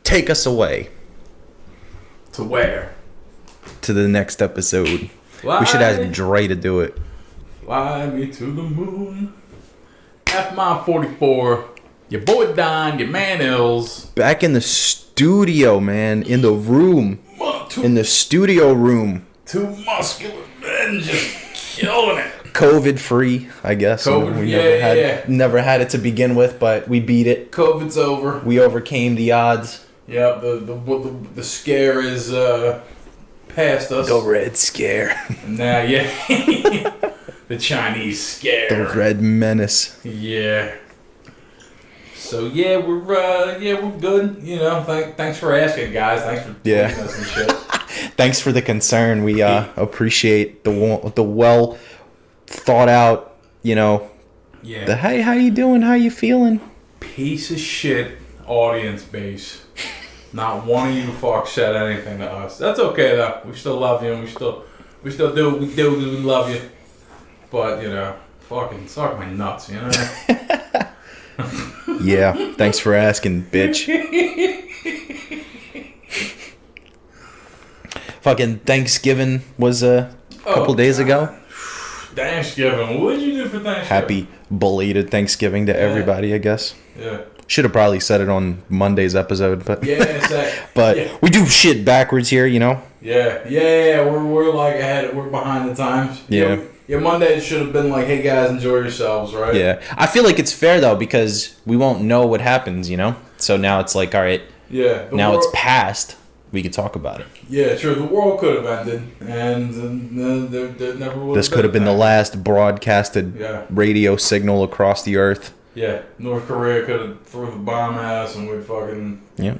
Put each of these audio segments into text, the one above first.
take us away. To where? To the next episode. We should ask Dre to do it. Fly me to the moon. F-Mile 44. Your boy Don, your man Ills. Back in the studio, man. In the room. In the studio room. Two muscular men just killing it. COVID free, I guess. Never had it to begin with, but we beat it. COVID's over. We overcame the odds. Yep, the scare is past us. The Red Scare. Nah, yeah. The Chinese scare. The Red Menace. Yeah. So yeah, we're good. You know, thanks for asking, guys. Thanks for tweeting us and shit. Thanks for the concern. We appreciate the well thought out. You know. Yeah. The hey, how you doing? How you feeling? Piece of shit audience base. Not one of you fucks said anything to us. That's okay though. We still love you, and we still do what we do because we love you. But you know, fucking suck my nuts. You know. Yeah, thanks for asking, bitch. Fucking Thanksgiving was a couple days ago. Thanksgiving. What did you do for Thanksgiving? Happy belated Thanksgiving to everybody, I guess. Yeah. Should have probably said it on Monday's episode, but but we do shit backwards here, you know. Yeah. We're like ahead. We're behind the times. Yeah. Yeah, Monday should have been like, hey guys, enjoy yourselves, right? Yeah. I feel like it's fair though because we won't know what happens, you know. So now it's like, all right. Yeah. Now it's past. We can talk about it. Yeah, sure. The world could have ended, and there never would. This could have been the last broadcasted radio signal across the earth. Yeah, North Korea could have threw the bomb at us, and we'd fucking. Yeah.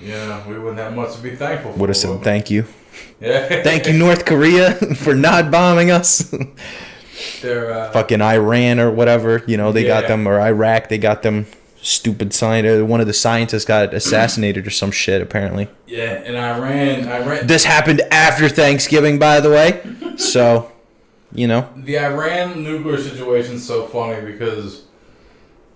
Yeah, we wouldn't have much to be thankful for. Would have said thank you. Yeah. Thank you, North Korea, for not bombing us. They're fucking Iran or whatever, you know, they got them, or Iraq, they got them. Stupid scientist. One of the scientists got assassinated or some shit, apparently. Yeah, and Iran. This happened after Thanksgiving, by the way. So, you know. The Iran nuclear situation's so funny because,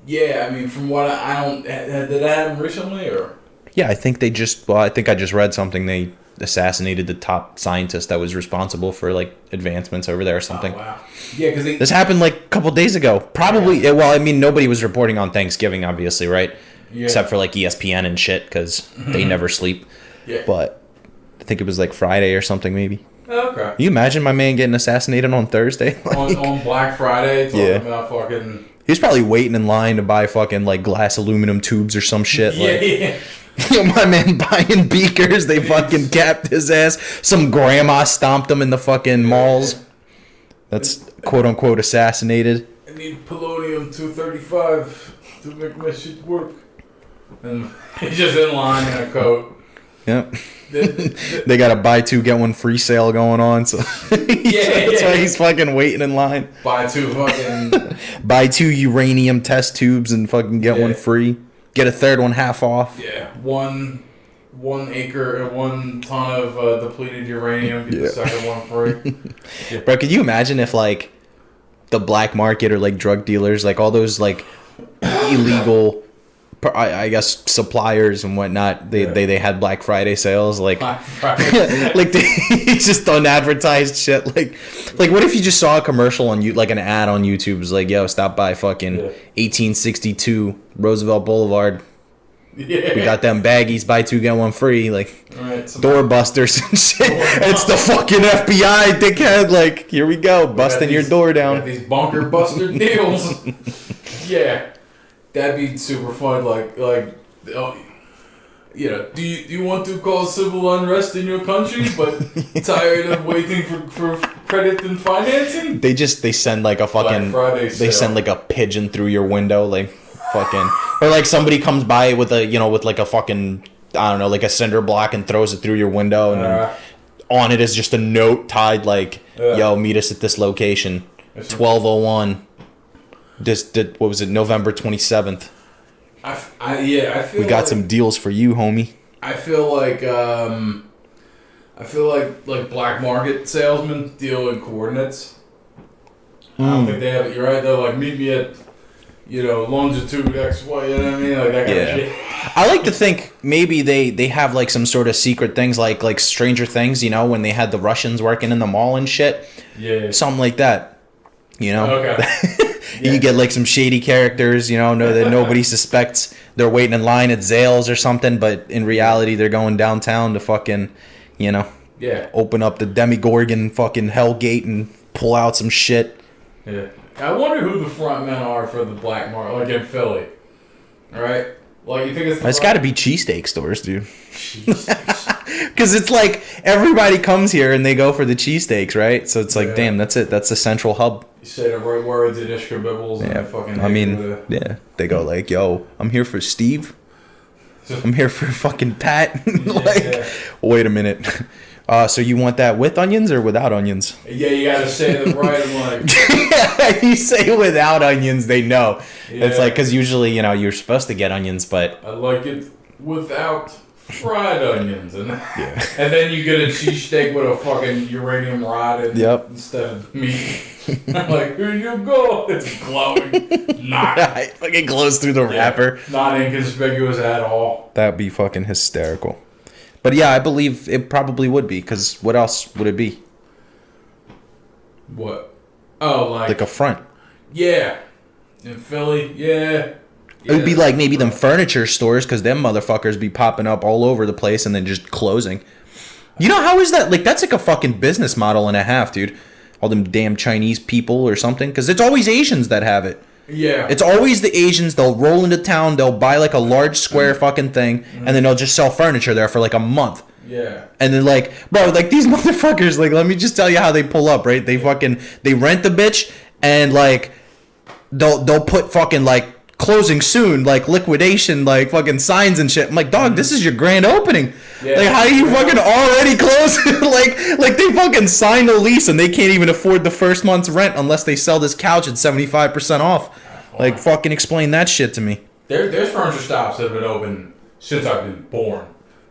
yeah, I mean, from what I don't. Did that happen recently or? Yeah, I think I just read something. They assassinated the top scientist that was responsible for like advancements over there or something. Oh, wow. Yeah, because this happened like a couple days ago. Probably. Yeah. Well, I mean, nobody was reporting on Thanksgiving, obviously, right? Yeah. Except for like ESPN and shit, because they never sleep. Yeah. But I think it was like Friday or something, maybe. Oh, okay. Can you imagine my man getting assassinated on Thursday? on Black Friday, talking about fucking. He was probably waiting in line to buy fucking like glass aluminum tubes or some shit. Yeah. My man buying beakers, they fucking capped his ass. Some grandma stomped him in the fucking malls. That's quote unquote assassinated. I need polonium-235 to make my shit work. And he's just in line in a coat. Yep. They got a buy two get one free sale going on, so that's why he's fucking waiting in line. Buy two uranium test tubes and fucking get one free. Get a third one half off. Yeah, 1 acre and 1 ton of depleted uranium. Get the second one free. Yeah. Bro, could you imagine if like the black market or like drug dealers, like all those like illegal, I guess suppliers and whatnot, they had Black Friday sales, like like they just on advertised shit, like what if you just saw a commercial on like an ad on YouTube, it was like, yo, stop by fucking 1862 Roosevelt Boulevard. Yeah. We got them baggies, buy two get one free, like doorbusters and shit. It's the fucking FBI, dickhead. Like, here we go, busting your door down. These bunker buster deals. Yeah. That'd be super fun. Like, you know, do you want to cause civil unrest in your country, but tired of waiting for credit and financing? They send like a fucking, they send like a pigeon through your window, like fucking, or like somebody comes by with a, you know, with like a fucking, I don't know, like a cinder block and throws it through your window, and on it is just a note tied like, yo, meet us at this location, 1201. What was it, November 27th? I feel we got some deals for you, homie. I feel like black market salesmen deal in coordinates. I don't think they have it. You're right though. Like, meet me at, you know, longitude X, Y. You know what I mean? Like that kind of shit. I like to think maybe they have like some sort of secret things like Stranger Things, you know, when they had the Russians working in the mall and shit. Yeah. Something like that. You know? Okay. You get like some shady characters, you know that nobody suspects they're waiting in line at Zales or something, but in reality they're going downtown to fucking, you know, open up the Demigorgon fucking Hellgate and pull out some shit. Yeah. I wonder who the front men are for the black market, like in Philly. All right? Like, you think it's got to be cheesesteak stores, dude. Because it's like everybody comes here and they go for the cheesesteaks, right? So it's like, damn, that's it. That's the central hub. You say the right words in Ishka Bibbles and fucking... I mean, they go like, yo, I'm here for Steve. I'm here for fucking Pat. Wait a minute. So you want that with onions or without onions? Yeah, you gotta say the right one. You say without onions, they know. Yeah. It's like, because usually, you know, you're supposed to get onions, but... I like it without fried onions. And then you get a cheesesteak with a fucking uranium rod instead of meat. I'm like, here you go. It's glowing. It fucking glows through the wrapper. Not inconspicuous at all. That'd be fucking hysterical. But yeah, I believe it probably would be, because what else would it be? What? Oh, like a front. Yeah. In Philly, yeah. It would be like maybe them furniture stores, because them motherfuckers be popping up all over the place and then just closing. You know, how is that? Like, that's like a fucking business model and a half, dude. All them damn Chinese people or something, because it's always Asians that have it. Yeah. It's always the Asians. They'll roll into town, they'll buy like a large square fucking thing, and then they'll just sell furniture there for like a month. Yeah. And then like, bro, like these motherfuckers, like, let me just tell you how they pull up, right? They rent the bitch, and like they'll put fucking like closing soon, like liquidation, like fucking signs and shit. I'm like, dog, this is your grand opening. Yeah. Like, how are you fucking already closing? like they fucking signed a lease and they can't even afford the first month's rent unless they sell this couch at 75% off. Like, fucking explain that shit to me. There's furniture shops that have been open since I've been born,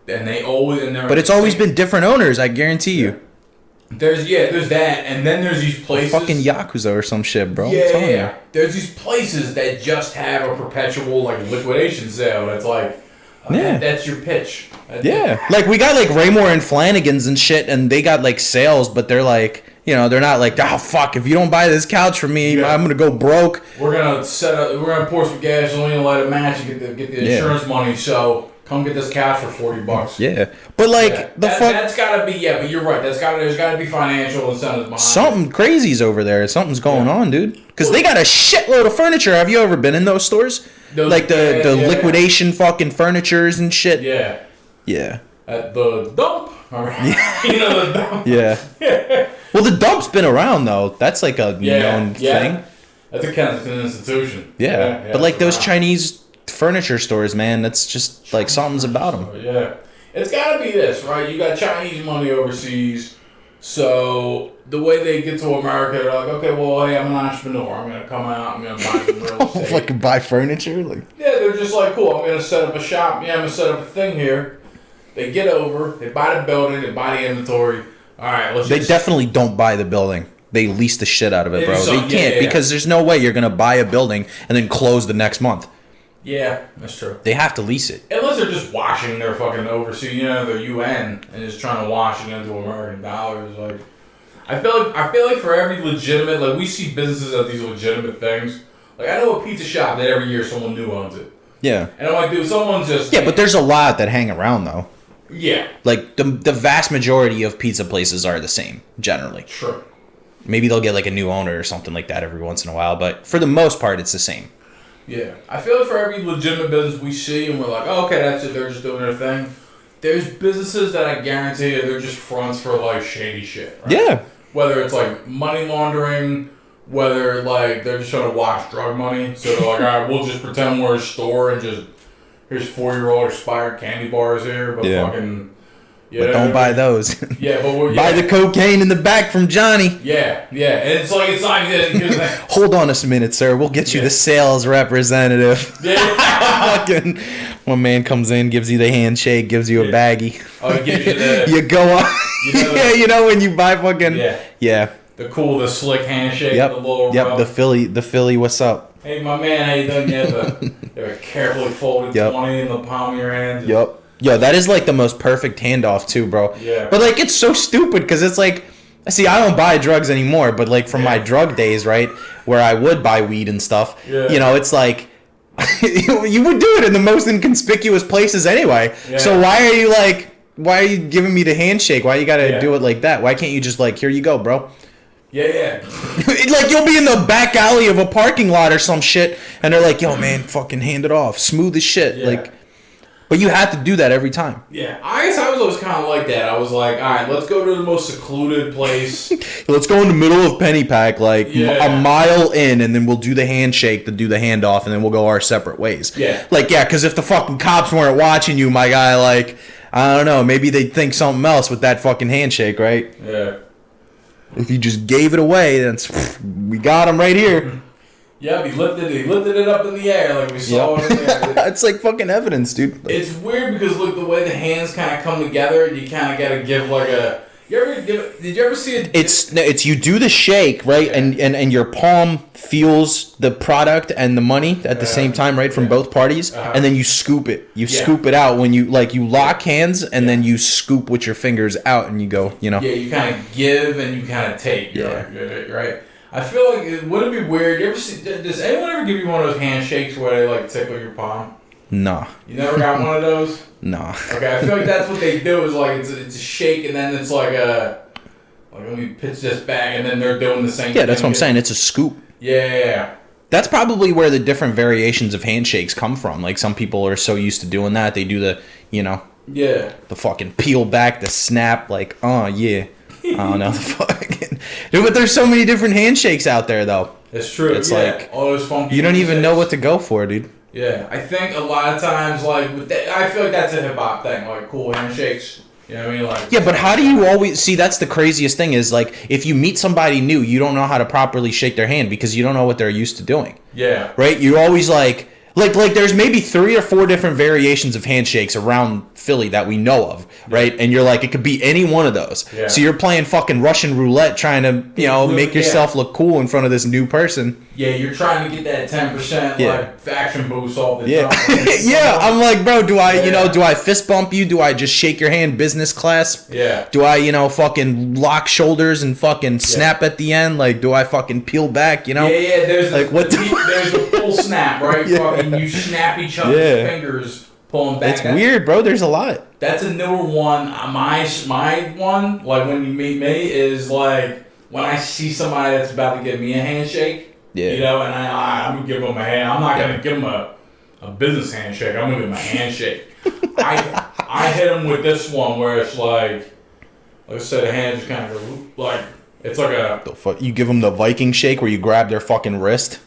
and they always But it's always been different owners, I guarantee you. There's that, and then there's these places... Fucking Yakuza or some shit, bro. Yeah. There's these places that just have a perpetual, like, liquidation sale, and it's like, that's your pitch. Like, we got, like, Raymore and Flanagan's and shit, and they got, like, sales, but they're like, you know, they're not like, oh, fuck, if you don't buy this couch from me, I'm gonna go broke. We're gonna pour some gasoline and light a match and get the insurance money, so... Come get this couch for $40. Yeah, but like that's gotta be but you're right. There's gotta be financial incentives behind something crazy's over there. Something's going on, dude. Because they got a shitload of furniture. Have you ever been in those stores? Like the liquidation fucking furnitures and shit. Yeah. Yeah. At the dump. You know the dump. Yeah. Well, the dump's been around though. That's like a known thing. That's a Kensington institution. Yeah. But like those Chinese furniture stores, man, that's just like something's about them. Yeah, it's gotta be this, right? You got Chinese money overseas, so the way they get to America, they're like, okay, well, hey, I'm an entrepreneur. I'm gonna come out. I'm gonna buy some real estate. Fucking buy furniture, like. Yeah, they're just like, cool. I'm gonna set up a shop. Yeah, I'm gonna set up a thing here. They get over. They buy the building. They buy the inventory. All right, They definitely don't buy the building. They lease the shit out of it, bro. They can't because there's no way you're gonna buy a building and then close the next month. Yeah, that's true. They have to lease it. Unless they're just washing their fucking overseas, you know, their UN, and just trying to wash it into American dollars. Like, I feel like for every legitimate, like, we see businesses as these legitimate things. Like, I know a pizza shop that every year someone new owns it. Yeah. And I'm like, dude, someone's just... Yeah, but there's a lot that hang around, though. Yeah. Like, the vast majority of pizza places are the same, generally. Sure. Maybe they'll get, like, a new owner or something like that every once in a while, but for the most part, it's the same. Yeah. I feel like for every legitimate business we see, and we're like, oh, okay, that's it, they're just doing their thing. There's businesses that I guarantee you they're just fronts for, like, shady shit. Right? Yeah. Whether it's, like, money laundering, whether, like, they're just trying to wash drug money. So they're like, all right, we'll just pretend we're a store and just, here's 4-year-old expired candy bars here, but fucking... Yeah, but don't buy those. Yeah, but buy the cocaine in the back from Johnny. Yeah, and it's like hold on a minute, sir. We'll get you the sales representative. Yeah. Fucking one man comes in, gives you the handshake, gives you a baggie. Oh, he gives you the. You go on. You know when you buy fucking. Yeah. Yeah. The slick handshake. Yep. The little. Yep. The Philly. What's up? Hey, my man, how you doing? You have a carefully folded 20 in the palm of your hand. Yep. Yo, that is like the most perfect handoff too, bro. Yeah. But like, it's so stupid because it's like, see, I don't buy drugs anymore, but like from my drug days, right, where I would buy weed and stuff, you know, it's like, you would do it in the most inconspicuous places anyway. Yeah. So why are you giving me the handshake? Why you gotta do it like that? Why can't you just like, here you go, bro? Yeah. Like, you'll be in the back alley of a parking lot or some shit, and they're like, yo, man, fucking hand it off. Smooth as shit. Yeah. Like, but you have to do that every time. Yeah. I guess I was always kind of like that. I was like, all right, let's go to the most secluded place. Let's go in the middle of Pennypack, like a mile in, and then we'll do the handshake to do the handoff, and then we'll go our separate ways. Yeah. Like, yeah, because if the fucking cops weren't watching you, my guy, like, I don't know, maybe they'd think something else with that fucking handshake, right? Yeah. If you just gave it away, then we got him right here. Yeah, he lifted it up in the air like we saw it in there. It's like fucking evidence, dude. It's weird because look, the way the hands kind of come together, you kind of got to give like a. Did you ever see it? It's you do the shake, right, and your palm feels the product and the money at the same time, right, from both parties, and then you scoop it. You scoop it out when you lock hands, and then you scoop with your fingers out, and you go, you know. Yeah, you kind of give and you kind of take. Right. I feel like wouldn't it be weird? Does anyone ever give you one of those handshakes where they like tickle your palm? Nah. You never got one of those? Nah. Okay, I feel like that's what they do. Is like it's a shake and then it's like let me pitch this back and then they're doing the same thing. Yeah, that's what I'm saying. It's a scoop. Yeah. That's probably where the different variations of handshakes come from. Like, some people are so used to doing that, they do the, you know. Yeah. The fucking peel back, the snap, like, oh, yeah. I don't know. The fucking... Dude, but there's so many different handshakes out there, though. It's true. It's like, all those funky you don't handshakes. even know what to go for, dude. Yeah, I think a lot of times, like, I feel like that's a hip-hop thing, like, cool handshakes. You know what I mean? Like, yeah, but how do you always... See, that's the craziest thing is, like, if you meet somebody new, you don't know how to properly shake their hand because you don't know what they're used to doing. Yeah. Right? You always, like there's maybe 3 or 4 different variations of handshakes around Philly that we know of, right? And you're like, it could be any one of those. Yeah. So you're playing fucking Russian roulette trying to, you know, make yourself look cool in front of this new person. Yeah, you're trying to get that 10% like faction boost off the jump. Yeah, I'm like, bro, do I fist bump you? Do I just shake your hand business class? Yeah. Do I, fucking lock shoulders and fucking snap at the end? Like, do I fucking peel back, you know? Yeah, there's like, there's a full snap, right? Fucking you snap each other's fingers pulling back. It's weird, bro. There's a lot. That's a newer one. My one, like when you meet me, is like when I see somebody that's about to give me a handshake. Yeah. You know, and I'm gonna give them a hand. I'm not gonna give them a business handshake. I'm gonna give them a handshake. I hit them with this one where it's like I said, the hands just kind of like it's like a. The fuck? You give them the Viking shake where you grab their fucking wrist?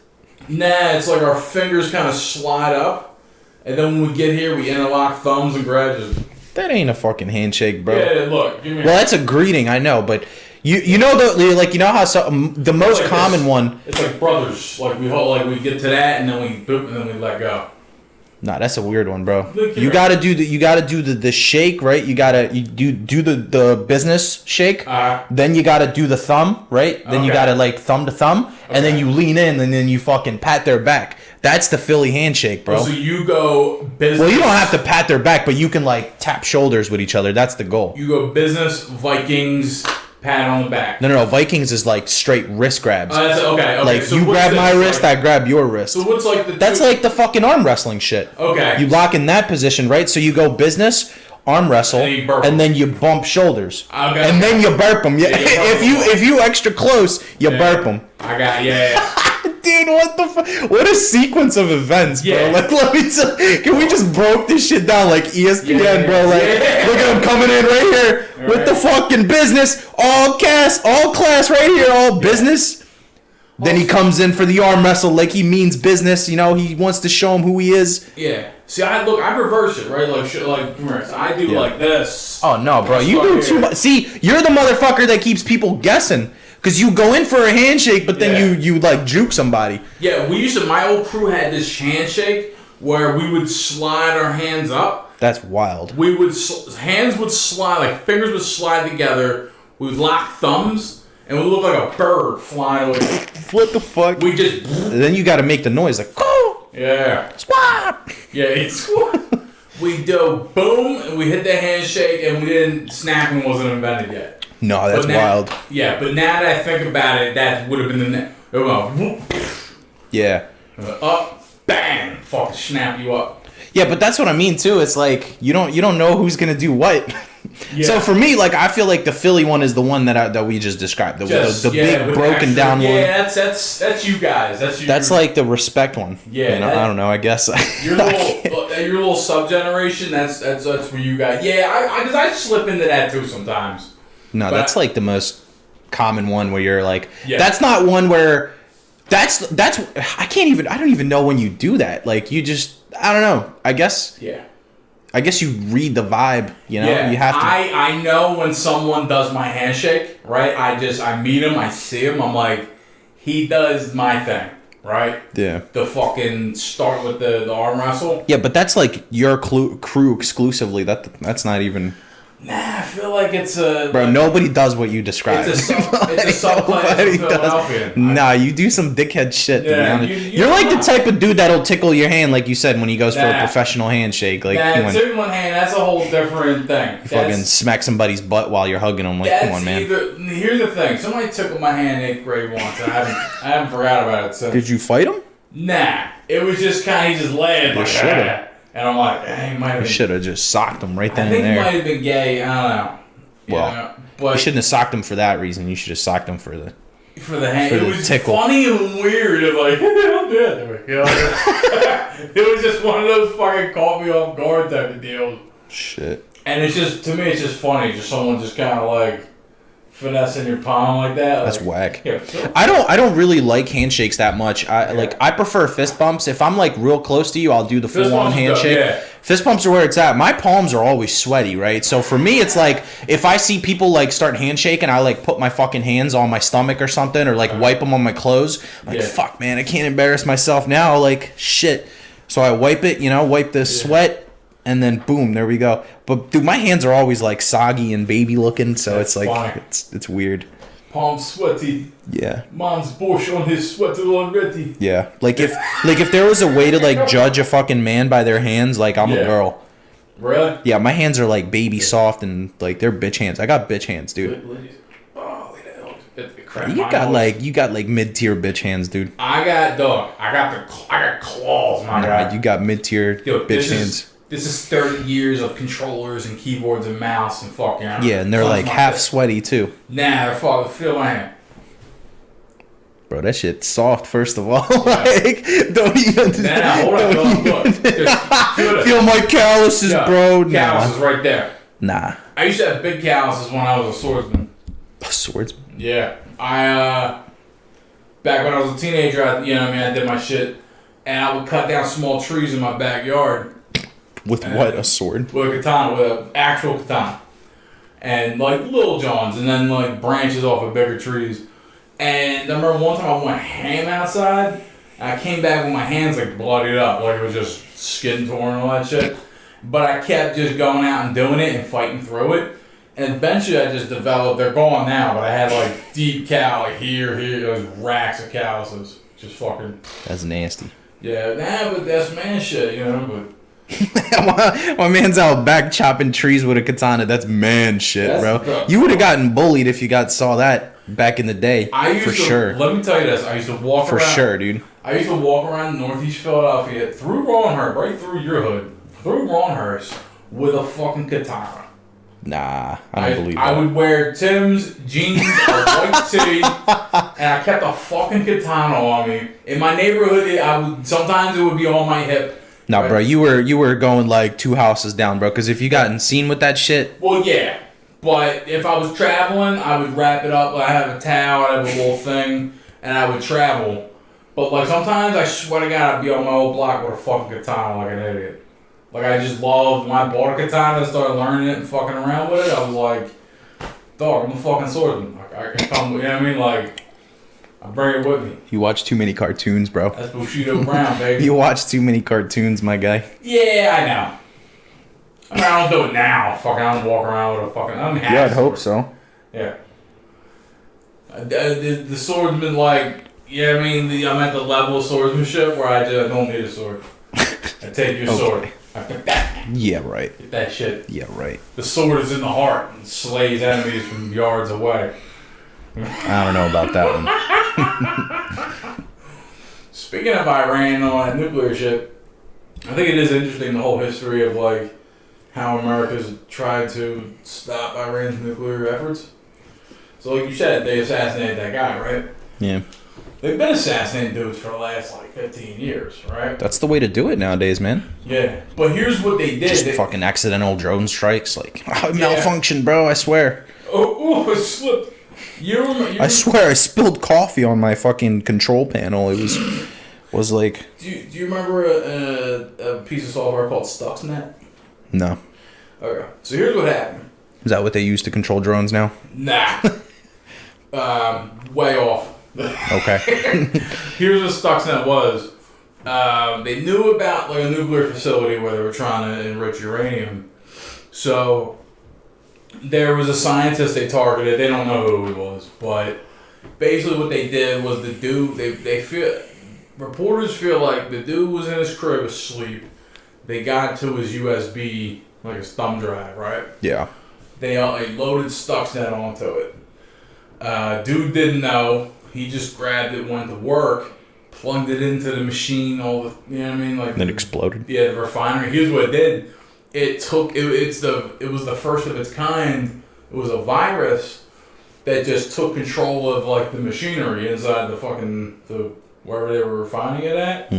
Nah, it's like our fingers kind of slide up, and then when we get here, we interlock thumbs and grab just. That ain't a fucking handshake, bro. Yeah, look. Give me that's a greeting, I know, but. You know how the most common one. It's like brothers. Like we get to that and then we boop and then we let go. Nah, that's a weird one, bro. You gotta do the shake, right? You do the business shake. Then you gotta do the thumb, right? Then you gotta like thumb to thumb, and then you lean in and then you fucking pat their back. That's the Philly handshake, bro. Oh, so you go business. Well, you don't have to pat their back, but you can like tap shoulders with each other. That's the goal. You go business, Vikings. Pat on the back. No. Vikings is like straight wrist grabs. Okay. Like so you grab my wrist, I grab your wrist. So what's like That's like the fucking arm wrestling shit. Okay. You lock in that position, right? So you go business, arm wrestle, and then you bump shoulders. Okay. And then you burp them. Yeah. If you extra close, you burp them. I got Dude, what the fuck? What a sequence of events, bro. Yeah. Like, can we just broke this shit down like ESPN, bro? Like, look at him coming in right here with the fucking business, all class right here, all business. Then he comes in for the arm wrestle like he means business. You know, he wants to show him who he is. Yeah. See, I reverse it, right? Like come here. So I do like this. Oh no, bro, you do too much. See, you're the motherfucker that keeps people guessing. Because you go in for a handshake, but then you like juke somebody. Yeah, my old crew had this handshake where we would slide our hands up. That's wild. Hands would slide, like fingers would slide together. We would lock thumbs, and we look like a bird flying away. What the fuck? We just, Then you got to make the noise like, oh, yeah, swap. yeah, it's. We do boom, and we hit the handshake, and we didn't. Snapping wasn't invented yet. No, that's wild. Yeah, but now that I think about it, that would have been the next. It went whoop, Yeah. up, bang, fucking snap you up. Yeah, but that's what I mean too. It's like you don't know who's gonna do what. Yeah. So for me, like I feel like the Philly one is the one that we just described. The big broken down one. Yeah, that's you guys. That's like the respect one. Yeah, you know, I don't know. I guess your little sub generation. That's for you guys. Yeah, because I slip into that too sometimes. No, but that's like the most common one where you're like, yeah. That's not one where that's I don't even know when you do that. Like you just I don't know. I guess you read the vibe, you know? Yeah, you have to. I know when someone does my handshake, right? I meet him, I see him, I'm like, he does my thing, right? Yeah. The fucking start with the arm wrestle. Yeah, but that's like your crew exclusively. That's not even. Nah, I feel like it's a... Bro, nobody does what you described. It's a subclass of Philadelphia. Nah, you do some dickhead shit, to be honest. You're like the type of dude that'll tickle your hand, like you said, when he goes for a professional handshake. Like, tickling one hand, that's a whole different thing. You fucking smack somebody's butt while you're hugging them. Like, come on, man. Here's the thing. Somebody tickled my hand in 8th grade once, and I haven't forgot about it since. Did you fight him? Nah. It was just kind of, he just laid like that. And I'm like, he might have been... You should have just socked him right then and there. I think he might have been gay. I don't know. But you shouldn't have socked him for that reason. You should have socked him for the hand. It was tickle. Funny and weird. It was like, I'm dead. You know? It was just one of those fucking caught me off guard type of deals. Shit. And it's just, to me, it's just funny. Just someone just kind of like finessing your palm like that. That's like, whack. Yeah, so. I don't really like handshakes that much. I prefer fist bumps. If I'm like real close to you, I'll do the full on handshake. Yeah. Fist bumps are where it's at. My palms are always sweaty, right? So for me, it's like if I see people like start handshaking, I like put my fucking hands on my stomach or something, or like wipe them on my clothes. Like fuck, man, I can't embarrass myself now. Like shit. So I wipe it, wipe the sweat. And then boom, there we go. But dude, my hands are always like soggy and baby looking, so it's like it's weird. Palms sweaty. Yeah. Mom's Bush on his sweater already. Yeah. Like if there was a way to like judge a fucking man by their hands, like I'm a girl. Really? Yeah, my hands are like baby soft and like they're bitch hands. I got bitch hands, dude. Oh, You got like mid-tier bitch hands, dude. I got claws, my guy. You got mid-tier bitch hands. This is 30 years of controllers and keyboards and mouse and fucking... Yeah, and they're like half sweaty, too. Nah, they're fucking... Feel my hand. Bro, that shit's soft, first of all. Like, don't even... Nah, hold on, look. Feel my calluses, bro. Calluses right there. Nah. I used to have big calluses when I was a swordsman. A swordsman? Yeah. Back when I was a teenager, I did my shit. And I would cut down small trees in my backyard. With what? A sword? With a katana, with an actual katana. And like Little Johns, and then like branches off of bigger trees. And I remember one time I went ham outside, and I came back with my hands like bloodied up, like it was just skin torn and all that shit. But I kept just going out and doing it and fighting through it. And eventually I just developed, they're gone now, but I had like deep like here, there was racks of calluses. Just fucking... That's nasty. Yeah, but that's man shit, but... My man's out back chopping trees with a katana. That's man shit, bro. You would have gotten bullied if you saw that back in the day. Sure. Let me tell you this. I used to walk around. For sure, dude. I used to walk around Northeast Philadelphia through Rawhurst, right through your hood, through Rawhurst with a fucking katana. Nah, I don't believe that. I would wear Tim's jeans, a white tee, and I kept a fucking katana on me. In my neighborhood, sometimes it would be on my hip. No, right? Bro, you were going like 2 houses down, bro. Because if you gotten seen with that shit. Well, yeah, but if I was traveling, I would wrap it up. I have a towel, I have a little thing, and I would travel. But like sometimes, I swear to God, I'd be on my old block with a fucking katana like an idiot. Like I just loved when I bought a katana and started learning it and fucking around with it. I was like, dog, I'm a fucking swordsman. Like, I can come, you know what I mean? Like, I bring it with me. You watch too many cartoons, bro. That's Bushido Brown, baby. You watch too many cartoons, my guy. Yeah, I know. I mean, I don't do it now. Fucking, I don't walk around with a fucking... Yeah, I'd hope so. Yeah. The swordsman, like, yeah, I mean, I'm at the level of swordsmanship where I don't need a sword. I take your sword. I pick that. Yeah, right. Get that shit. Yeah, right. The sword is in the heart and slays enemies from yards away. I don't know about that one. Speaking of Iran and all that nuclear shit, I think it is interesting the whole history of like how America's tried to stop Iran's nuclear efforts. So like you said, they assassinated that guy, right? Yeah. They've been assassinating dudes for the last like 15 years, right? That's the way to do it nowadays, man. Yeah. But here's what they did. Just they, fucking accidental drone strikes. Like, oh, malfunction, bro, I swear. Oh, it slipped. I swear, I spilled coffee on my fucking control panel. It was like... Do you remember a piece of software called Stuxnet? No. Okay. So here's what happened. Is that what they use to control drones now? Nah. Way off. Okay. Here's what Stuxnet was. They knew about like a nuclear facility where they were trying to enrich uranium. So there was a scientist they targeted. They don't know who he was, but basically what they did was the dude. They feel reporters feel like the dude was in his crib asleep. They got to his USB, like his thumb drive, right? Yeah. They loaded Stuxnet onto it. Dude didn't know. He just grabbed it, went to work, plugged it into the machine. All the, you know what I mean, like Then exploded. Yeah, the refinery. Here's what it did. It was the first of its kind. It was a virus that just took control of like the machinery inside the wherever they were refining it at.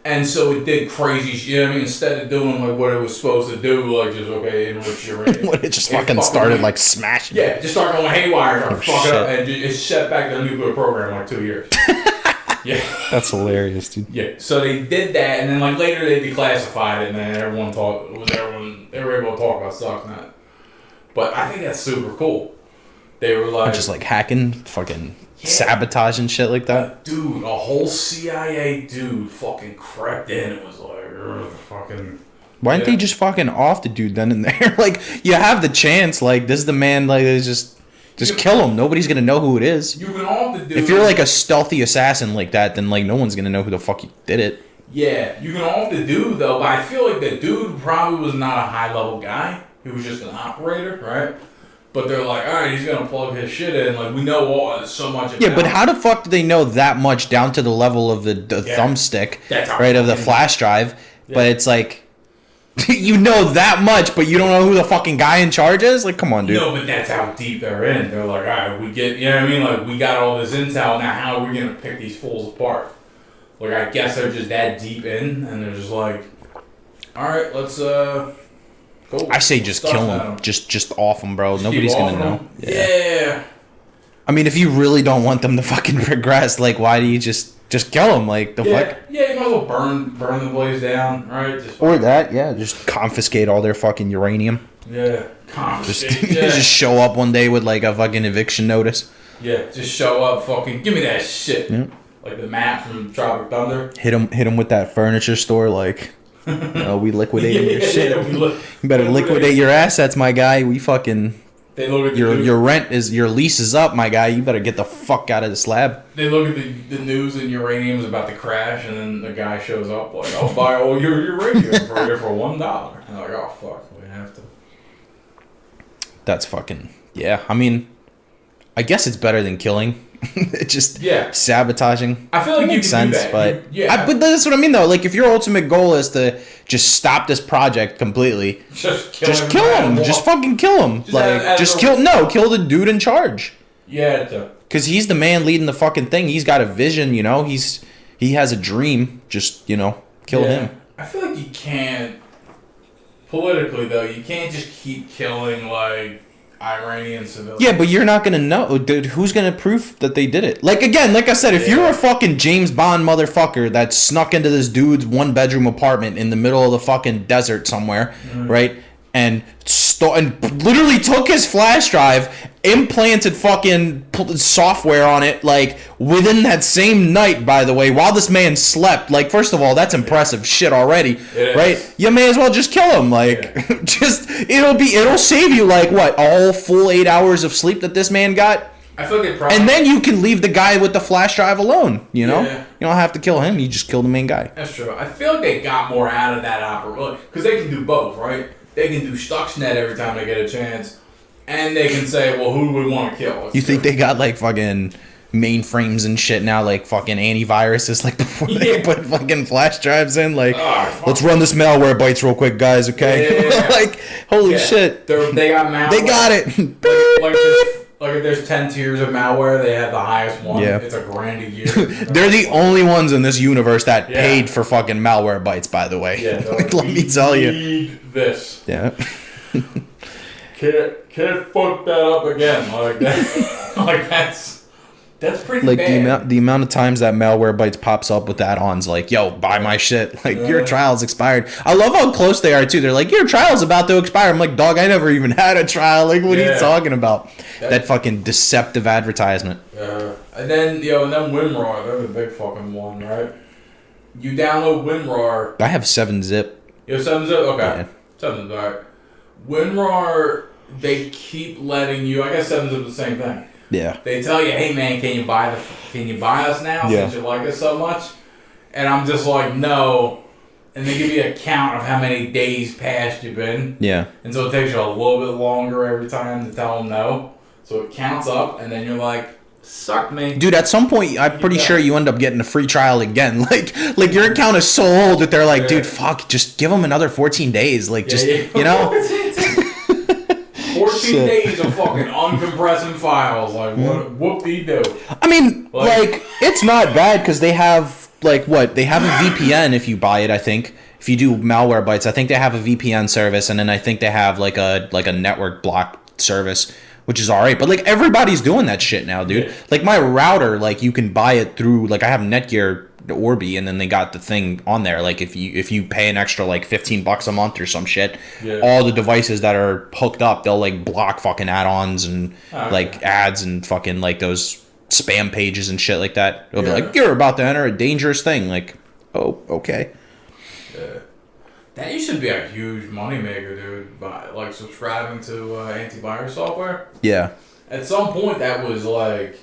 And so it did crazy shit. You know what I mean? Instead of doing like what it was supposed to do, like just enrich uranium. It just fucking started like smashing. Yeah, just started going haywire, fuck it up, and it set back their nuclear program like 2 years. Yeah, that's hilarious, dude. Yeah, so they did that, and then like later they declassified it, and then they were able to talk about Stuxnet. But I think that's super cool. They were like just like hacking, fucking sabotaging shit like that. Dude, a whole CIA dude fucking crept in and was like, fucking. Why didn't they just fucking off the dude then and there? Like, you have the chance. Like, this is the man. Like, just kill him. Nobody's gonna know who it is. You can off the dude. If you're like a stealthy assassin like that, then like no one's gonna know who the fuck did it. Yeah, you can off the dude though, but I feel like the dude probably was not a high level guy. He was just an operator, right? But they're like, all right, he's gonna plug his shit in. Like we know so much. Yeah, but how the fuck do they know that much down to the level of the thumbstick, right, of the flash drive? Yeah. But it's like, you know that much, but you don't know who the fucking guy in charge is? Like, come on, dude. No, but that's how deep they're in. They're like, all right, we get, you know what I mean? Like, we got all this intel. Now, how are we gonna pick these fools apart? Like, I guess they're just that deep in, and they're just like, all right, let's go. I say just kill him. Just off him, bro. Nobody's gonna know. Yeah. I mean, if you really don't want them to fucking progress, like, why do you just kill them? Like, the fuck? Yeah, you might as well burn the place down, right? Or that, yeah. Just confiscate all their fucking uranium. Yeah, confiscate. Just show up one day with, like, a fucking eviction notice. Yeah, just show up, fucking, give me that shit. Yeah. Like the map from Tropic Thunder. Hit him with that furniture store, like... we liquidating your shit. You better liquidate your assets, my guy. We fucking. They look at your lease is up, my guy. You better get the fuck out of the slab. They look at the news and uranium's about to crash, and then the guy shows up like, "I'll buy all your uranium for $1." And they're like, "Oh fuck, we have to." That's fucking yeah. I mean, I guess it's better than killing. Just sabotaging. I feel like makes sense, do that. but but that's what I mean though. Like if your ultimate goal is to just stop this project completely, just kill him. Just fucking kill him. Kill the dude in charge. Yeah, because he's the man leading the fucking thing. He's got a vision, you know. He has a dream. Just kill him. I feel like you can't politically though. You can't just keep killing like Iranian civilians. Yeah, but you're not gonna know, dude. Who's gonna prove that they did it? Like again, like I said, if you're a fucking James Bond motherfucker that snuck into this dude's 1-bedroom apartment in the middle of the fucking desert somewhere, right, and literally took his flash drive, implanted fucking software on it, like within that same night, by the way, while this man slept. Like, first of all, that's impressive shit already, right? You may as well just kill him. Like, it'll save you like what, all full 8 hours of sleep that this man got. I feel like they probably. And then you can leave the guy with the flash drive alone. You know, Yeah. you don't have to kill him. You just kill the main guy. That's true. I feel like they got more out of that opera because they can do both, right? They can do Stuxnet every time they get a chance, and they can say, "Well, who do we want to kill?" You think they got like fucking mainframes and shit now, like fucking antiviruses, like before they put fucking flash drives in? Like, let's run this malware bites real quick, guys. Okay, Yeah. like holy shit, they got malware. they got it. Like if there's 10 tiers of malware, they have the highest one. Yeah. It's $1,000 a year. They're the only ones in this universe that Yeah. paid for fucking malware bites. By the way, Yeah, like, let me tell you. Need this. Yeah. Can't fuck that up again. Like that. Like that's pretty Like bad. the amount of times that malware bites pops up with add-ons, like, yo, buy my shit. Like, your trial's expired. I love how close they are too. They're like, your trial's about to expire. I'm like, dog, I never even had a trial. Like, what are you talking about? That fucking deceptive advertisement. And then WinRAR, they're the big fucking one, right? You download WinRAR. I have 7-zip. You have 7-zip? Okay. Yeah. 7-zip, alright. WinRAR, they keep letting you. I guess 7-zip is the same thing. Yeah. They tell you, hey man, can you buy us now since you like us so much? And I'm just like, no. And they give you a count of how many days past you've been. Yeah. And so it takes you a little bit longer every time to tell them no. So it counts up, and then you're like, suck me. Dude, at some point, I'm pretty sure you end up getting a free trial again. Like your account is so old that they're like, dude, fuck, just give them another 14 days. Like, you know? 14 days of fucking uncompressing files. Like, what whoop-de-doo. I mean, like it's not bad because they have, like, what? They have a VPN if you buy it, I think. If you do malware bites, I think they have a VPN service, and then I think they have, like a network block service, which is alright. But, like, everybody's doing that shit now, dude. Yeah. Like, my router, like, you can buy it through, like, I have Netgear Orbi, and then they got the thing on there. Like, if you pay an extra, like, $15 a month or some shit, all the devices that are hooked up, they'll, like, block fucking add-ons and, like, ads and fucking, like, those spam pages and shit like that. It'll be like, you're about to enter a dangerous thing. Like, oh, okay. Yeah. That used to be a huge moneymaker, dude. By, like, subscribing to antivirus software. Yeah. At some point, that was like...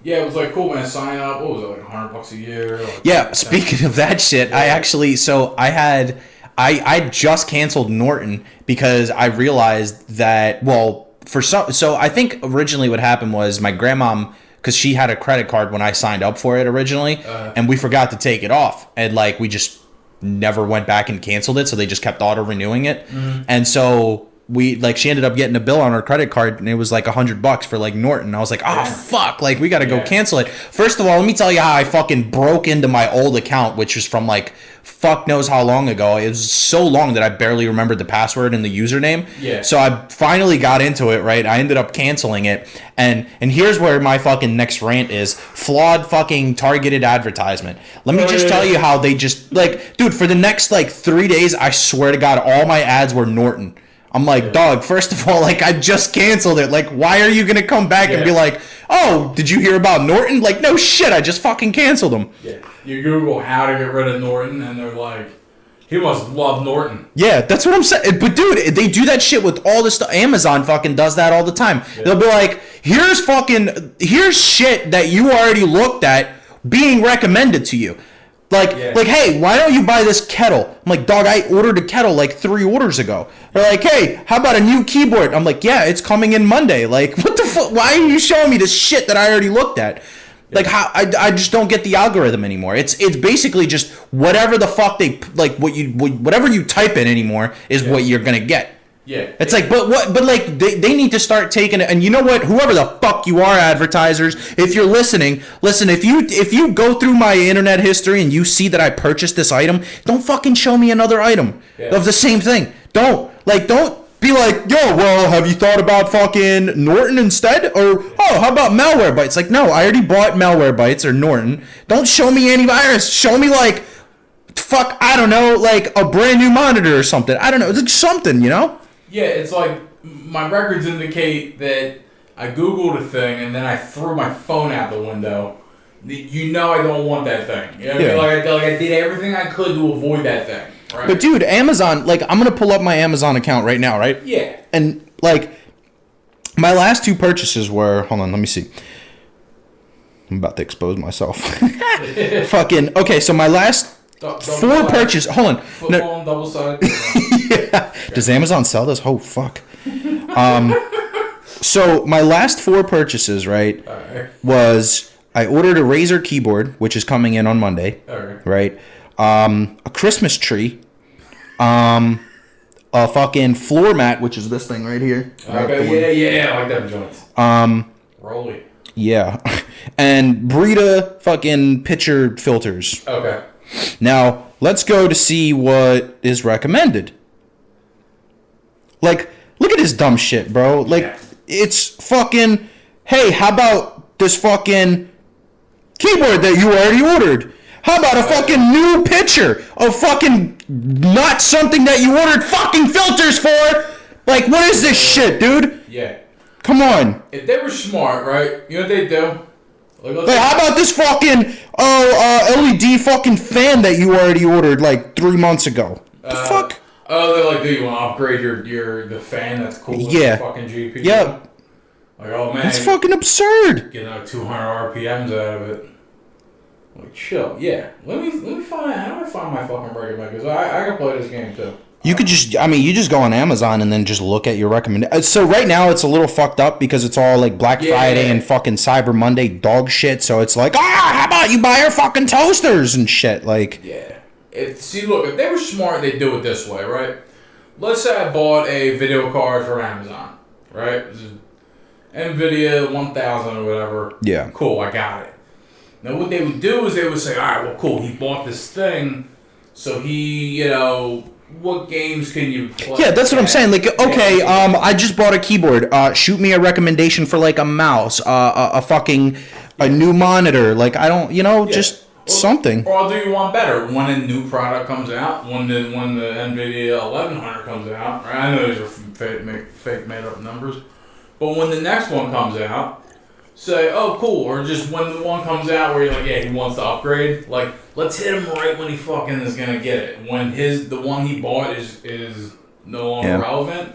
Yeah, it was like, cool, man, sign up. What was it, like $100 a year? Like, yeah, speaking of that shit, I actually, so I just canceled Norton because I realized that, well, so I think originally what happened was my grandmom, because she had a credit card when I signed up for it originally, and we forgot to take it off. And, like, we just never went back and canceled it, so they just kept auto-renewing it. And so... she ended up getting a bill on her credit card, and it was like $100 for, like, Norton. I was like, fuck, like, we gotta go cancel it. First of all, let me tell you how I fucking broke into my old account, which was from, like, fuck knows how long ago. It was so long that I barely remembered the password and the username. Yeah. So I finally got into it, right? I ended up canceling it, and here's where my fucking next rant is. Flawed fucking targeted advertisement. Let me just tell you how they just, like, dude, for the next, like, 3 days, I swear to God, all my ads were Norton. I'm like, dog, first of all, like, I just canceled it. Like, why are you going to come back and be like, oh, did you hear about Norton? Like, no shit, I just fucking canceled him. Yeah. You Google how to get rid of Norton, and they're like, he must love Norton. Yeah, that's what I'm saying. But, dude, they do that shit with all this stuff. Amazon fucking does that all the time. Yeah. They'll be like, here's shit that you already looked at being recommended to you. Like, hey, why don't you buy this kettle? I'm like, dog, I ordered a kettle like 3 orders ago. They're like, hey, how about a new keyboard? I'm like, yeah, it's coming in Monday. Like, what the fuck? Why are you showing me this shit that I already looked at? Like, how I just don't get the algorithm anymore. It's basically just whatever the fuck they, like, whatever you type in anymore is what you're gonna get. Yeah. It's like, but like, they need to start taking it. And you know what? Whoever the fuck you are, advertisers, if you're listening, listen, if you go through my internet history and you see that I purchased this item, don't fucking show me another item of the same thing. Don't be like, yo, well, have you thought about fucking Norton instead? Or, oh, how about Malware Bytes? Like, no, I already bought Malware Bytes or Norton. Don't show me antivirus. Show me, like, fuck, I don't know, like a brand new monitor or something. I don't know. It's like something, you know? Yeah, it's like my records indicate that I Googled a thing and then I threw my phone out the window. You know I don't want that thing. You know what I mean? Like I did everything I could to avoid that thing. Right? But dude, Amazon, like, I'm going to pull up my Amazon account right now, right? Yeah. And, like, My last two purchases were. Hold on, let me see. I'm about to expose myself. Fucking okay. So my last four purchases. Hold on. Football double sided. Yeah. Does Amazon sell this? Oh fuck. So my last four purchases, right, was I ordered a Razer keyboard, which is coming in on Monday. Right. A Christmas tree. A fucking floor mat, which is this thing right here. Okay, yeah, I like them joints. Rolly. Yeah. And Brita fucking pitcher filters. Okay. Now, let's go to see what is recommended. Like, look at this dumb shit, bro. Like, it's fucking, hey, how about this fucking keyboard that you already ordered? How about a fucking new pitcher of fucking not something that you ordered fucking filters for? Like, what is this shit, dude? Yeah. Come on. If they were smart, right? You know what they do? Like, how about this fucking LED fucking fan that you already ordered like 3 months ago? The fuck? Oh, they're like, do you want to upgrade the fan that's cool with the fucking GPU? Yeah. Like, oh man. It's fucking absurd. Get like 200 RPMs out of it. Like, chill. Yeah. Let me find out. How do I find my fucking recommend? Because I can play this game too. You could just, you just go on Amazon and then just look at your recommendation. So right now it's a little fucked up because it's all like Black Friday and fucking Cyber Monday dog shit. So it's like, how about you buy our fucking toasters and shit? Like, yeah. See, look, if they were smart, they'd do it this way, right? Let's say I bought a video card from Amazon, right? NVIDIA 1000 or whatever. Yeah. Cool, I got it. Now what they would do is they would say, all right, well, cool, he bought this thing, so he, what games can you play? Yeah, that's what I'm saying. Like, okay, I just bought a keyboard. Shoot me a recommendation for like a mouse, a new monitor. Like, I don't, just something. Or I'll do you one better. When a new product comes out, when the NVIDIA 1100 comes out, right? I know these are fake made up numbers, but when the next one comes out, say, oh, cool. Or just when the one comes out where you're like, yeah, he wants to upgrade. Like, let's hit him right when he fucking is gonna get it. When the one he bought is no longer relevant.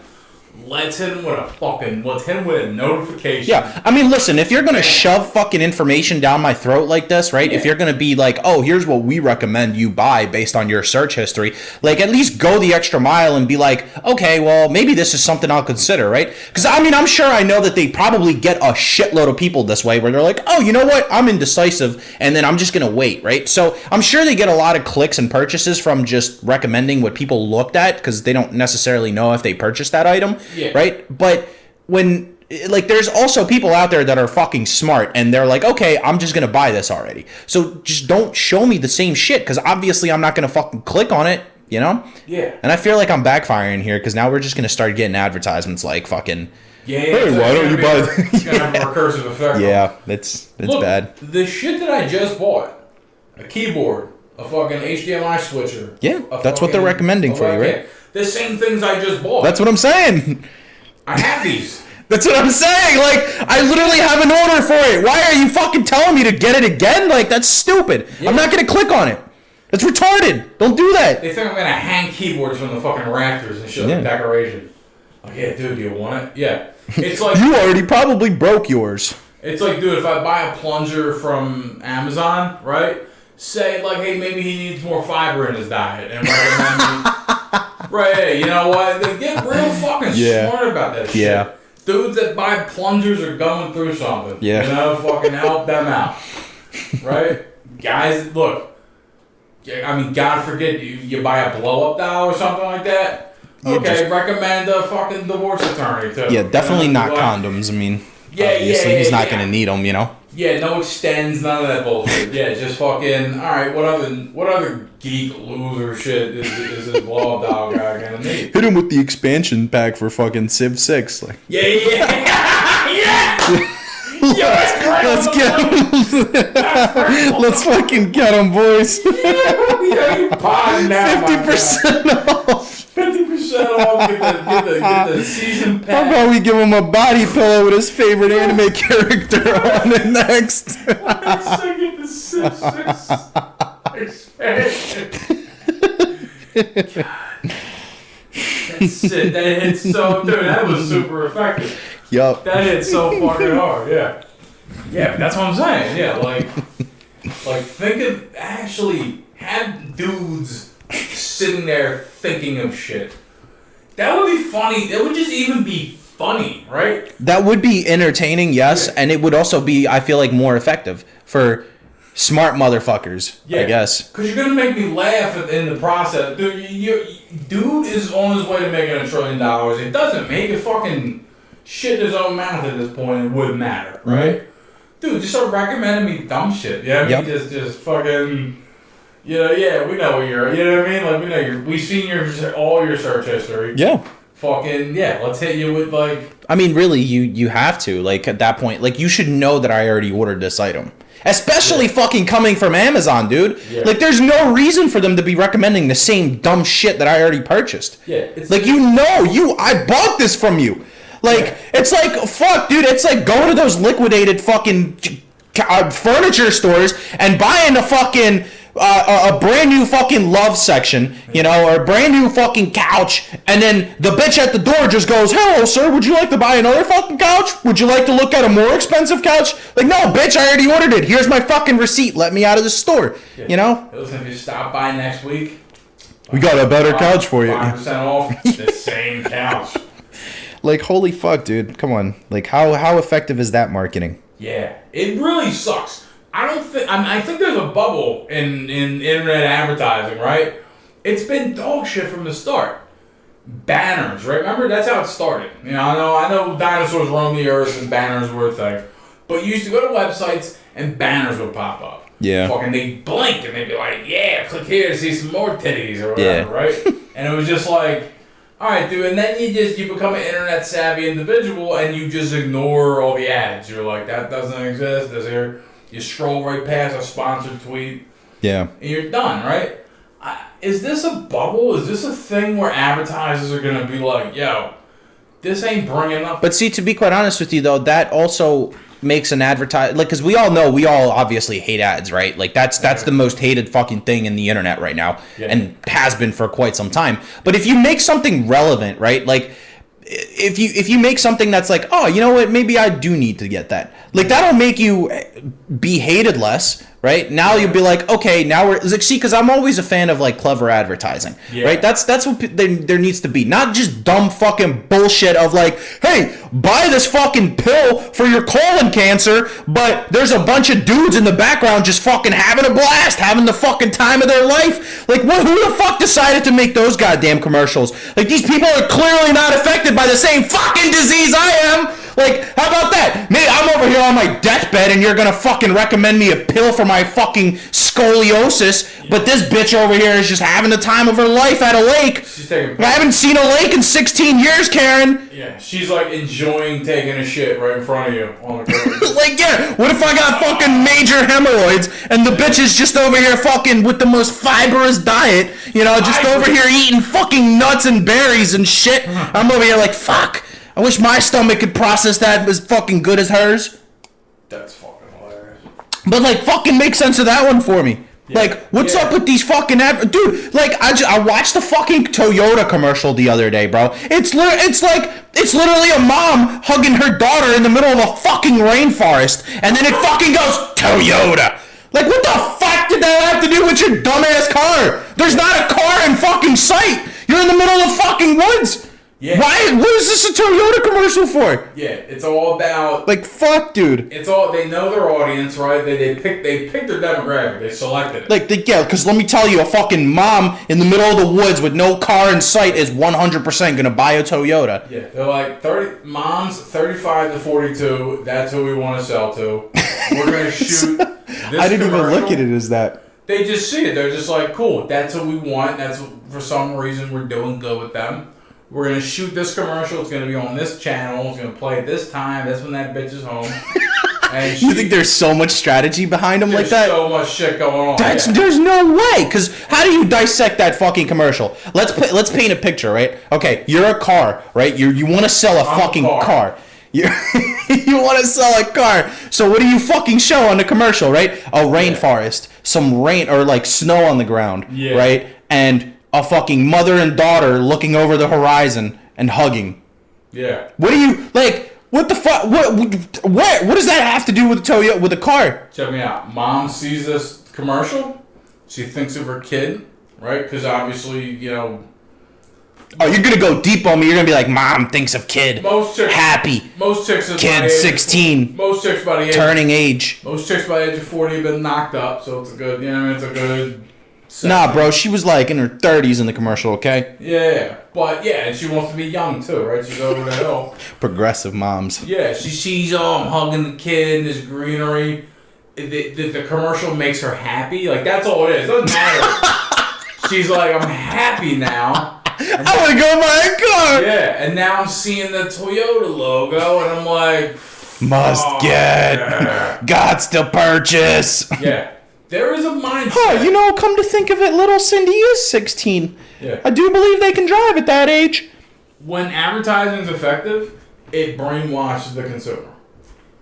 Let's hit him with a notification. Yeah, I mean, listen, if you're going to shove fucking information down my throat like this, right? Yeah. If you're going to be like, oh, here's what we recommend you buy based on your search history, like, at least go the extra mile and be like, okay, well, maybe this is something I'll consider, right? Because, I'm sure I know that they probably get a shitload of people this way where they're like, oh, you know what? I'm indecisive, and then I'm just going to wait, right? So I'm sure they get a lot of clicks and purchases from just recommending what people looked at because they don't necessarily know if they purchased that item. Yeah. Right? But when, like, there's also people out there that are fucking smart and they're like, okay, I'm just going to buy this already. So just don't show me the same shit because obviously I'm not going to fucking click on it, Yeah. And I feel like I'm backfiring here because now we're just going to start getting advertisements like fucking, hey, why don't you buy this? It's going to have a recursive effect. Yeah, it's bad. The shit that I just bought, a keyboard, a fucking HDMI switcher. Yeah, that's what they're recommending for you, right? The same things I just bought. That's what I'm saying. I have these. That's what I'm saying. Like, I literally have an order for it. Why are you fucking telling me to get it again? Like, that's stupid. Yeah. I'm not going to click on it. It's retarded. Don't do that. They think I'm going to hang keyboards from the fucking rafters and shit like decoration. Like, yeah, dude, do you want it? Yeah. It's like you already probably broke yours. It's like, dude, if I buy a plunger from Amazon, right? Say, like, hey, maybe he needs more fiber in his diet. And recommend me. Right, hey, you know what? They get real fucking smart about that shit. Yeah. Dudes that buy plungers are going through something. Yeah. Fucking help them out. Right? Guys, look. God forbid you buy a blow-up doll or something like that. Okay, recommend a fucking divorce attorney, too. Yeah, definitely not condoms. Obviously he's not going to need them, Yeah, no extends, none of that bullshit. Yeah, just fucking. All right, what other geek loser shit is this blow up doll guy gonna need? Hit him with the expansion pack for fucking Civ 6. Like. Yeah. Let's get him. Let's fucking get him, boys. Yeah, you potting now. 50% off. 50% off. Get the season pass. How about we give him a body pillow with his favorite anime character on it next? Get the Civ 6 expansion. God. That's it. That hit so, dude. That was super effective. Yup. That hit so fucking hard. Yeah. Yeah, that's what I'm saying. Yeah, like think of actually have dudes sitting there thinking of shit. That would be funny. It would just even be funny, right? That would be entertaining, yes, and it would also be, I feel like, more effective for smart motherfuckers, I guess. Because you're going to make me laugh in the process. Dude is on his way to making $1 trillion. It doesn't make it fucking shit in his own mouth at this point. It wouldn't matter, right? Mm-hmm. Dude, just start recommending me dumb shit. Yeah, I mean, just fucking... You know, yeah, we know what you're... You know what I mean? Like, we know we've seen all your search history. Yeah. Fucking, yeah, let's hit you with, like... I mean, really, you have to. Like, at that point, like, you should know that I already ordered this item. Especially fucking coming from Amazon, dude. Yeah. Like, there's no reason for them to be recommending the same dumb shit that I already purchased. Yeah. Like, I bought this from you. Like, it's like, fuck, dude, it's like going to those liquidated fucking furniture stores and buying a fucking... a brand new fucking love section, you know, or a brand new fucking couch, and then the bitch at the door just goes, "Hello, sir, would you like to buy another fucking couch? Would you like to look at a more expensive couch?" Like, no, bitch, I already ordered it. Here's my fucking receipt. Let me out of the store, you know? Listen, if you stop by next week, we got a better couch for you. 5% off the same couch. Like, holy fuck, dude. Come on. Like, how effective is that marketing? Yeah, it really sucks. I think there's a bubble in internet advertising, right? It's been dog shit from the start. Banners, right? Remember, that's how it started. You know, I know dinosaurs roamed the earth and banners were a thing, but you used to go to websites and banners would pop up. Yeah. Fucking they'd blink and they'd be like, "Yeah, click here to see some more titties" or whatever, right? And it was just like, all right, dude. And then you become an internet savvy individual and you just ignore all the ads. You're like, that doesn't exist. This here. You scroll right past a sponsored tweet. Yeah. And you're done, right? Is this a bubble? Is this a thing where advertisers are going to be like, yo, this ain't bringing up... But see, to be quite honest with you, though, that also makes an advertise... Like, because we all obviously hate ads, right? Like, that's the most hated fucking thing in the internet right now. Yeah. And has been for quite some time. But if you make something relevant, right? Like... If you make something that's like, oh, you know what, maybe I do need to get that. Like, that'll make you be hated less, right? Now you'll be like, okay, now we're like, see, because I'm always a fan of like clever advertising, right? That's what there needs to be, not just dumb fucking bullshit of like, hey, buy this fucking pill for your colon cancer, but there's a bunch of dudes in the background just fucking having a blast, having the fucking time of their life. Like, who the fuck decided to make those goddamn commercials? Like, these people are clearly not affected by the same fucking disease I am. Like, how about that? Maybe I'm over here on my deathbed and you're gonna fucking recommend me a pill for my fucking scoliosis, but this bitch over here is just having the time of her life at a lake. I haven't seen a lake in 16 years, Karen. Yeah, she's like enjoying taking a shit right in front of you on the ground. Like, yeah, what if I got fucking major hemorrhoids and the bitch is just over here fucking with the most fibrous diet, you know, just over here eating fucking nuts and berries and shit. I'm over here like, fuck. I wish my stomach could process that as fucking good as hers. That's fucking hilarious. But like, fucking make sense of that one for me. Yeah. Like, what's up with these fucking dude? Like, I watched the fucking Toyota commercial the other day, bro. It's literally a mom hugging her daughter in the middle of a fucking rainforest, and then it fucking goes Toyota. Like, what the fuck did that have to do with your dumbass car? There's not a car in fucking sight. You're in the middle of fucking woods. Yeah. Why? What is this a Toyota commercial for? Yeah, it's all about... Like, fuck, dude. It's all... They know their audience, right? They pick their demographic. They selected it. Like, yeah, because let me tell you, a fucking mom in the middle of the woods with no car in sight is 100% going to buy a Toyota. Yeah, they're like, moms 35 to 42, that's who we want to sell to. We're going to shoot this I didn't even look at it as that. They just see it. They're just like, cool, that's what we want. That's what, for some reason, we're doing good with them. We're going to shoot this commercial. It's going to be on this channel. It's going to play at this time. That's when that bitch is home. And you think there's so much strategy behind them like that? There's so much shit going on. There's no way. Because how do you dissect that fucking commercial? Let's paint a picture, right? Okay, you're a car, right? You want to sell a fucking car. You want to sell a car. So what do you fucking show on the commercial, right? A rainforest, some rain or like snow on the ground, right? And a fucking mother and daughter looking over the horizon and hugging. Yeah. What do you like? What the fuck? What does that have to do with Toyota with a car? Check me out. Mom sees this commercial. She thinks of her kid, right? Because obviously, you know. Oh, you're gonna go deep on me. You're gonna be like, Mom thinks of kid. Most chicks. Happy. Most chicks. Kid 16. Most chicks by the age. Turning age. Most chicks by the age of 40 have been knocked up, so it's a good. You know, it's a good. Nah, bro. She was like in her 30s in the commercial. Okay. Yeah, but yeah, and she wants to be young too, right? She's over the hill. Progressive moms. Yeah, she sees I'm hugging the kid in this greenery. The commercial makes her happy. Like, that's all it is. It doesn't matter. She's like, I'm happy now. I want to go buy a car. Yeah, and now I'm seeing the Toyota logo, and I'm like, must get. yeah. Gots to purchase. Yeah, there is a mindset. Huh, you know, come to think of it, little Cindy is 16. Yeah. I do believe they can drive at that age. When advertising's effective, it brainwashes the consumer.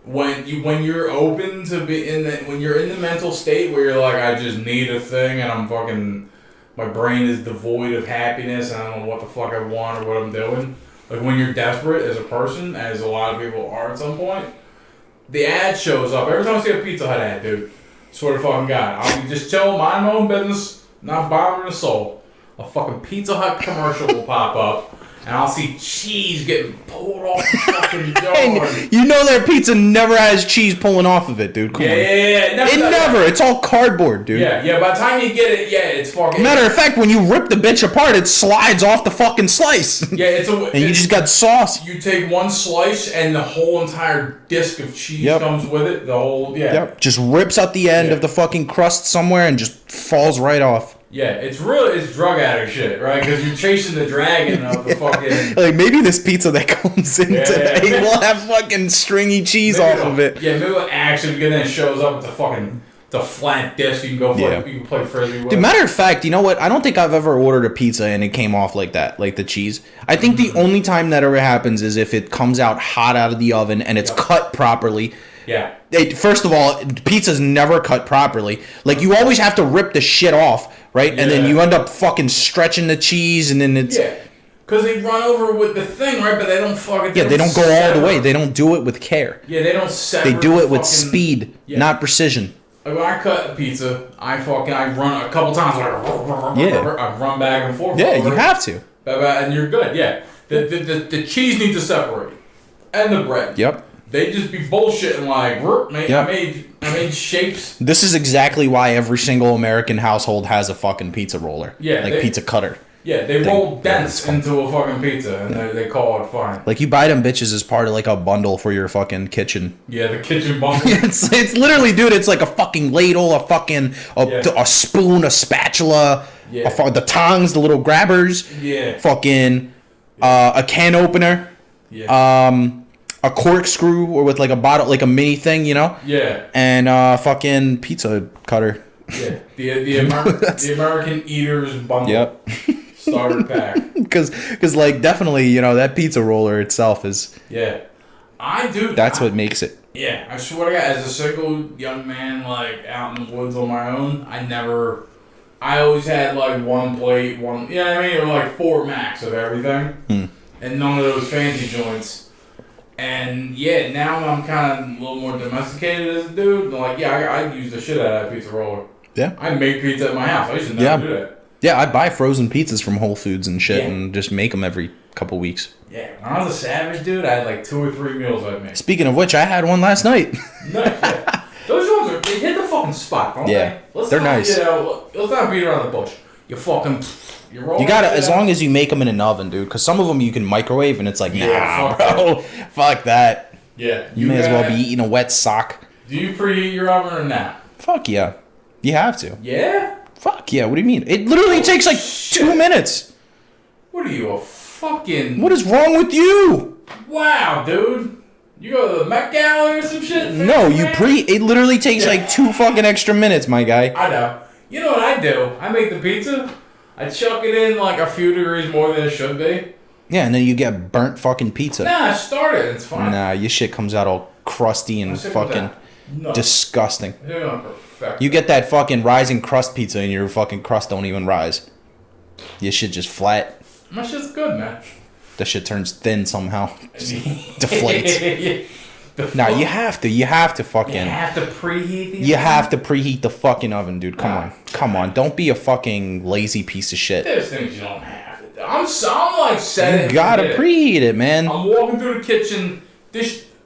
When you're open to be when you're in the mental state where you're like, I just need a thing and I'm fucking, my brain is devoid of happiness and I don't know what the fuck I want or what I'm doing. Like when you're desperate as a person, as a lot of people are at some point, the ad shows up. Every time I see a Pizza Hut ad, dude, swear to fucking God, I'll be just chilling, mind my own business, not bothering a soul. A fucking Pizza Hut commercial will pop up. And I'll see cheese getting pulled off the fucking door. You know their pizza never has cheese pulling off of it, dude. Come on. Yeah. It never. It's all cardboard, dude. Yeah. By the time you get it, it's fucking. Matter of fact, when you rip the bitch apart, it slides off the fucking slice. Yeah, and you just got sauce. You take one slice and the whole entire disc of cheese comes with it. The whole Yep. Just rips out the end of the fucking crust somewhere and just falls right off. Yeah, it's drug addict shit, right? Because you're chasing the dragon of the fucking. Like maybe this pizza that comes in today will have fucking stringy cheese off of it. Yeah, maybe it'll actually get in and shows up with the flat disc. You can go you can play frisbee with. Dude, matter of fact, you know what? I don't think I've ever ordered a pizza and it came off like that, like the cheese. I think the only time that ever happens is if it comes out hot out of the oven and it's cut properly. Yeah. First of all, pizza's never cut properly. Like, you always have to rip the shit off, right? And then you end up fucking stretching the cheese, and then it's... Yeah. Because they run over with the thing, right? But they don't fucking... Yeah, they don't go all the way. They don't do it with care. Yeah, they don't sever. They do it with speed, not precision. Like, when I cut a pizza, I run a couple times, I run back and forth. Yeah, you have to. And you're good, yeah. The cheese needs to separate. And the bread. Yep. They just be bullshitting like, I made shapes. This is exactly why every single American household has a fucking pizza roller. Yeah. Like pizza cutter. Yeah, they roll dents into a fucking pizza and they call it fine. Like, you buy them bitches as part of like a bundle for your fucking kitchen. Yeah, the kitchen bundle. it's literally, dude, it's like a fucking ladle, a spoon, a spatula, the tongs, the little grabbers. Yeah. Fucking a can opener. Yeah. A corkscrew or with like a bottle, like a mini thing, you know? Yeah. And fucking pizza cutter. Yeah. The American Eaters bundle. Yep. Starter pack. Because like, definitely, you know, that pizza roller itself is... Yeah. That's what makes it. Yeah. I swear to God, as a single young man, like, out in the woods on my own, I always had like one plate, you know what I mean? Or like 4 max of everything. And none of those fancy joints. And now I'm kind of a little more domesticated as a dude. Like, I use the shit out of that pizza roller. Yeah. I make pizza at my house. I used to never do that. Yeah, I buy frozen pizzas from Whole Foods and shit and just make them every couple weeks. Yeah, when I was a savage dude, I had like 2 or 3 meals I'd make. Speaking of which, I had one last night. Nice, yeah. Those ones they hit the fucking spot, don't they? They're nice. Let's not beat around the bush. You gotta, as long as you make them in an oven, dude, because some of them you can microwave and it's like, nah, bro, fuck that. Yeah. You may as well be eating a wet sock. Do you preheat your oven or not? Fuck yeah. You have to. Yeah? Fuck yeah, what do you mean? It literally takes like 2 minutes. What are you, a fucking... What is wrong with you? Wow, dude. You go to the Met Gala or some shit? No, it literally takes like 2 fucking extra minutes, my guy. I know. You know what I do? I make the pizza. I chuck it in like a few degrees more than it should be. Yeah, and then you get burnt fucking pizza. Nah, start it. It's fine. Nah, your shit comes out all crusty and fucking disgusting. Yeah, perfect. You get that fucking rising crust pizza and your fucking crust don't even rise. Your shit just flat. My shit's good, man. That shit turns thin somehow. Just deflates. The Nah, fuck- you have to fucking. You have to preheat these. You have to preheat the fucking oven, dude. Come on. Don't be a fucking lazy piece of shit. There's things you don't have to do. I'm like set it. You gotta forget it. preheat it, man. I'm walking through the kitchen.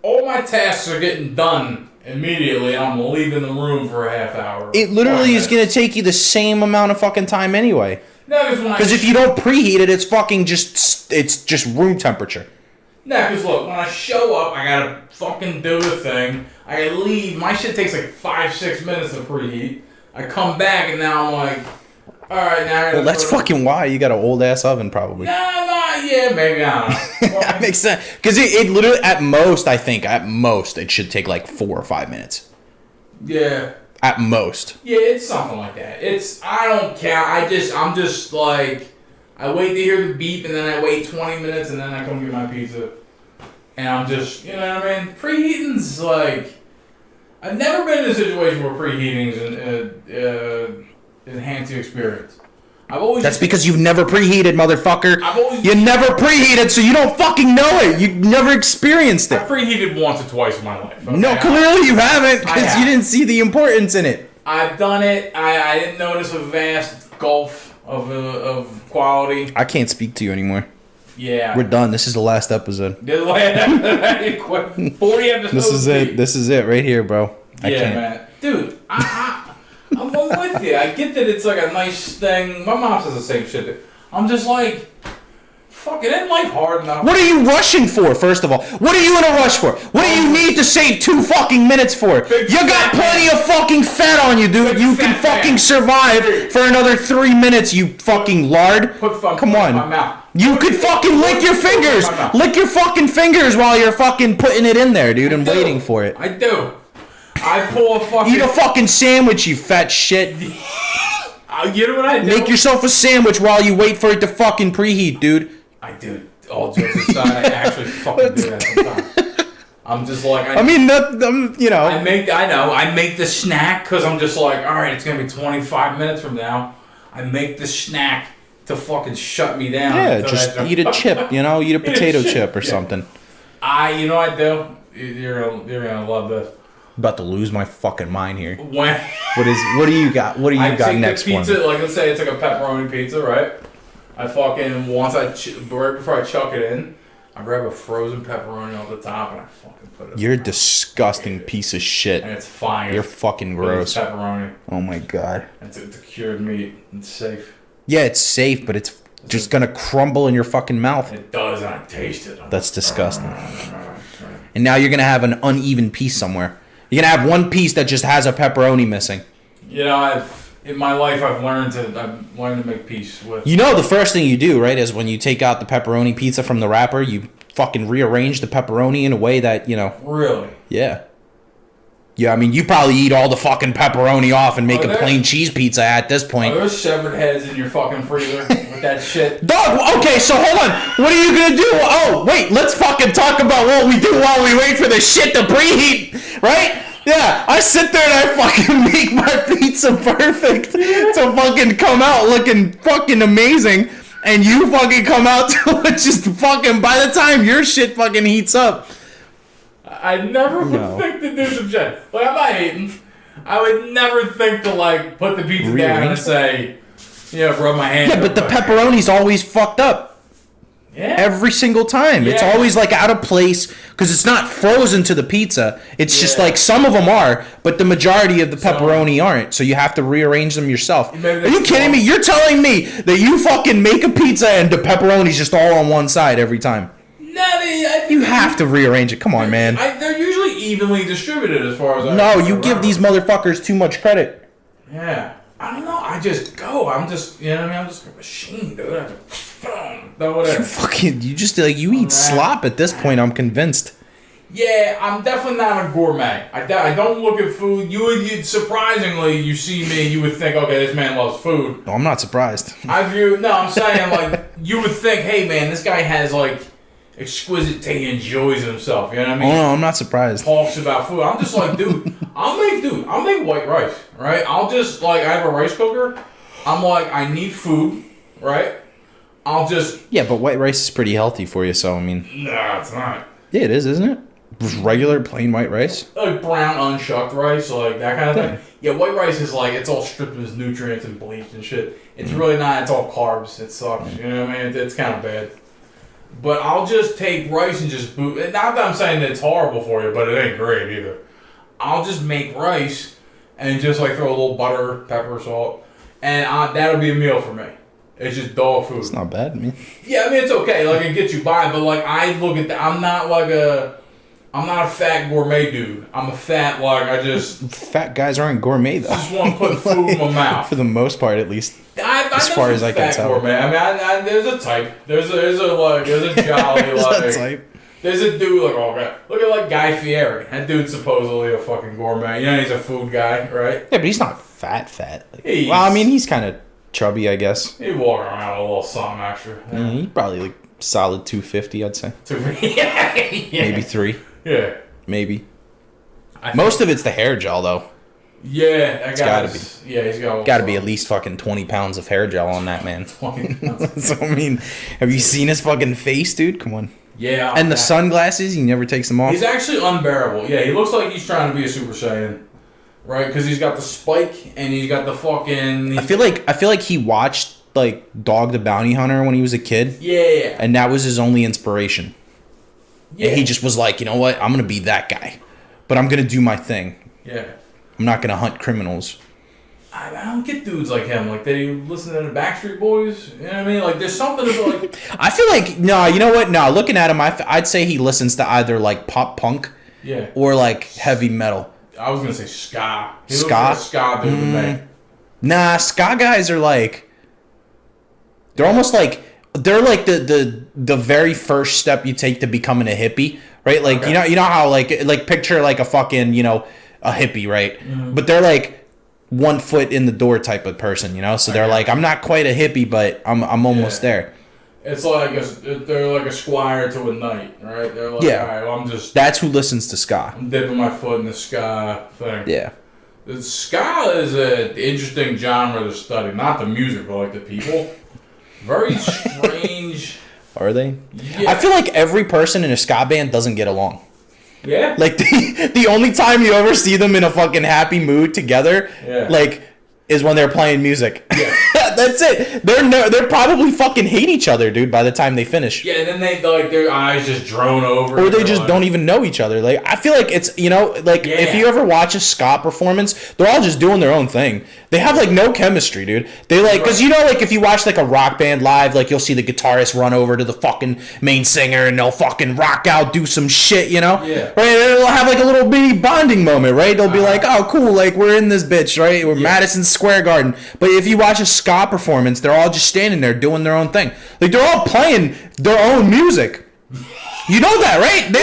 All my tasks are getting done immediately. I'm leaving the room for a half hour. It literally 5 is gonna take you the same amount of fucking time anyway. No, Because if you don't preheat it, it's fucking just room temperature. No, because look, when I show up, I gotta fucking do the thing. I gotta leave. My shit takes like 5-6 minutes to preheat. I come back and now I'm like, all right, now I gotta. Well, that's fucking why you got an old ass oven, probably. Yeah, maybe, I don't know. That makes sense. Because it literally, at most, it should take like 4 or 5 minutes. Yeah. At most. Yeah, it's something like that. I don't count. I'm just like, I wait to hear the beep and then I wait 20 minutes and then I come get my pizza. And I'm just, you know what I mean? Preheating's like, I've never been in a situation where preheating's enhance the experience. That's because you've never preheated, motherfucker. You never preheated, so you don't fucking know it. You never experienced it. I preheated once or twice in my life. Okay? No, clearly you haven't, because you didn't see the importance in it. I've done it. I didn't notice a vast gulf of quality. I can't speak to you anymore. Yeah. We're done. This is the last episode. 40 episodes. This is it right here, bro. I can't. Man. Dude, I'm with you. I get that it's like a nice thing. My mom says the same shit. I'm just like, fuck it, ain't life hard enough? What are you rushing for, first of all? What are you in a rush for? What do you need to save 2 fucking minutes for? You got plenty of fucking fat on you, dude. You can fucking survive for another 3 minutes, you fucking lard. Come on. You could fucking lick your fingers. Lick your fucking fingers while you're fucking putting it in there, dude, and waiting for it. I do. I pull a fucking... Eat a fucking sandwich, you fat shit. You know what I do? Make yourself a sandwich while you wait for it to fucking preheat, dude. I do. All jokes aside, I actually fucking do that sometimes. I'm just like... I make the snack because I'm just like, all right, it's going to be 25 minutes from now. I make the snack to fucking shut me down. Yeah, just eat a chip, eat a potato chip or something. You know what I do? You're gonna love this. About to lose my fucking mind here. What do you got? What do you got next pizza, one? Like, let's say it's like a pepperoni pizza, right? I fucking, right before I chuck it in, I grab a frozen pepperoni off the top and I fucking put it. You're a disgusting piece of shit. And it's fine. You're fucking gross. It's pepperoni. Oh my god. It's a cured meat. It's safe. Yeah, it's safe, but it's just gonna crumble in your fucking mouth. It does, and I taste it. That's disgusting. And now you're gonna have an uneven piece somewhere. You're gonna have one piece that just has a pepperoni missing. In my life, I've learned to make peace with. The first thing you do, right, is when you take out the pepperoni pizza from the wrapper, you fucking rearrange the pepperoni in a way that, Really? Yeah. Yeah, I mean, you probably eat all the fucking pepperoni off and make a plain cheese pizza at this point. Are there severed heads in your fucking freezer with that shit? Dog, okay, so hold on. What are you gonna do? Oh, wait, let's fucking talk about what we do while we wait for the shit to preheat, right? Yeah, I sit there and I fucking make my pizza perfect to fucking come out looking fucking amazing, and you fucking come out to just fucking, by the time your shit fucking heats up. I never would think to do some shit. Like, I'm not hating. I would never think to, like, put the pizza down and say, rub my hand. Yeah, but the pepperoni's always fucked up. Yeah. Every single time. Yeah. It's always, like, out of place, because it's not frozen to the pizza. It's just, like, some of them are, but the majority of the pepperoni aren't, so you have to rearrange them yourself. Are you kidding me? You're telling me that you fucking make a pizza and the pepperoni's just all on one side every time? No, you have to rearrange it. Come on, man. They're usually evenly distributed as far as I No, you give these motherfuckers too much credit. Yeah. I don't know. I just go. I'm just, I'm just a machine, dude. I just, whatever. You eat slop at this point, I'm convinced. Yeah, I'm definitely not a gourmet. I don't look at food. Surprisingly, you see me, you would think, okay, this man loves food. No, I'm not surprised. I'm saying, like, you would think, hey, man, this guy has, like, exquisite taste. He enjoys himself. You know what I mean? Oh, no, I'm not surprised. Talks about food. I'm just like, dude, I'll make white rice, right? I'll just, like, I have a rice cooker. I'm like, I need food. right? I'll just Yeah, but white rice is pretty healthy for you, so I mean. nah, it's not. Yeah, it is, isn't it? Just regular plain white rice. Like brown unshucked rice, like that kind of thing. Yeah, white rice is like it's all stripped of its nutrients and bleached and shit. It's really not. It's all carbs. It sucks. You know what I mean? It's kind of bad. But I'll just take rice and just boot. Not that I'm saying that it's horrible for you, but it ain't great either. I'll just make rice and just like throw a little butter, pepper, salt, and that'll be a meal for me. It's just dog food. It's not bad, man. Yeah, I mean it's okay. Like it gets you by, but like I look at that. I'm not a fat gourmet dude. I'm a fat I just Fat guys aren't gourmet though. just want to put food in my mouth. For the most part, at least. I As far as I can tell. Gourmet. I mean, I there's a type. There's a jolly That's type. There's a dude like look at like Guy Fieri. That dude's supposedly a fucking gourmet. You know he's a food guy, right? Yeah, but he's not fat. Like, He's- well, I mean, he's kind of chubby, I guess. He walk around a little something extra. He's probably like solid 250, I'd say. Yeah. Maybe 3. Yeah. Maybe. I think- Most of it's the hair gel, though. Yeah, I gotta be. Yeah, he's got. Got to be at least fucking 20 pounds of hair gel on that man. 20 pounds. So, I mean, have you seen his fucking face, dude? Come on. Yeah. And the sunglasses, he never takes them off. He's actually unbearable. Yeah, he looks like he's trying to be a Super Saiyan, right? Because he's got the spike and he's got the fucking. I feel like he watched like Dog the Bounty Hunter when he was a kid, Yeah. and that was his only inspiration. Yeah. And he just was like, you know what? I'm gonna be that guy, but I'm gonna do my thing. Yeah. I'm not gonna hunt criminals. I don't get dudes like him. Like they listen to the Backstreet Boys. You know what I mean? Like there's something about like. I feel like no. You know what? No. Looking at him, I'd say he listens to either like pop punk Yeah. or like heavy metal. I was gonna say ska. He Ska? looks like a ska dude to me. Nah, ska guys are like. They're almost like they're like the very first step you take to becoming a hippie, right? Like Okay. you know how like picture like a fucking a hippie, right? Mm-hmm. But they're like 1 foot in the door type of person, you know. So they're got like, I'm not quite a hippie, but I'm almost Yeah. there. It's like they're like a squire to a knight, right? They're like, Yeah. all right, well, I'm just That's who listens to ska. I'm dipping my foot in the ska thing. Yeah. The ska is an interesting genre to study, not the music, but like the people. Very strange. Are they? Yeah. I feel like every person in a ska band doesn't get along. Yeah. Like the only time you ever see them in a fucking happy mood together, Yeah. like, is when they're playing music. Yeah. That's it. They're probably fucking hate each other, dude. By the time they finish, Yeah, and then they like their eyes just drone over. or they They're just like- don't even know each other. Like I feel like it's like Yeah. if you ever watch a ska performance, they're all just doing their own thing. They have like no chemistry, dude. They like because like if you watch like a rock band live, like you'll see the guitarist run over to the fucking main singer and they'll fucking rock out, do some shit, you know? Yeah. Right? And they'll have like a little bitty bonding moment, right? They'll be like, oh cool, like we're in this bitch, right? We're Madison Square Garden. But if you watch a ska performance, they're all just standing there doing their own thing. Like they're all playing their own music. You know that, right? They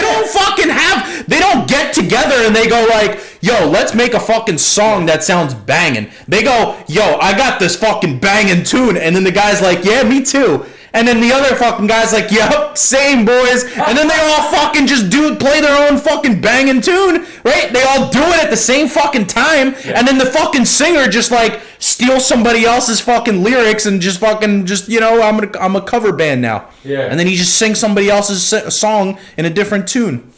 don't get together and they go like, yo, let's make a fucking song that sounds banging. They go, yo, I got this fucking banging tune. And then the guy's like, yeah, me too. And then the other fucking guy's like, yup, same boys. And then they all fucking just play their own fucking banging tune, right? They all do it at the same fucking time. And then the fucking singer just like steals somebody else's fucking lyrics and just I'm a cover band now. Yeah. And then he just sings somebody else's song in a different tune.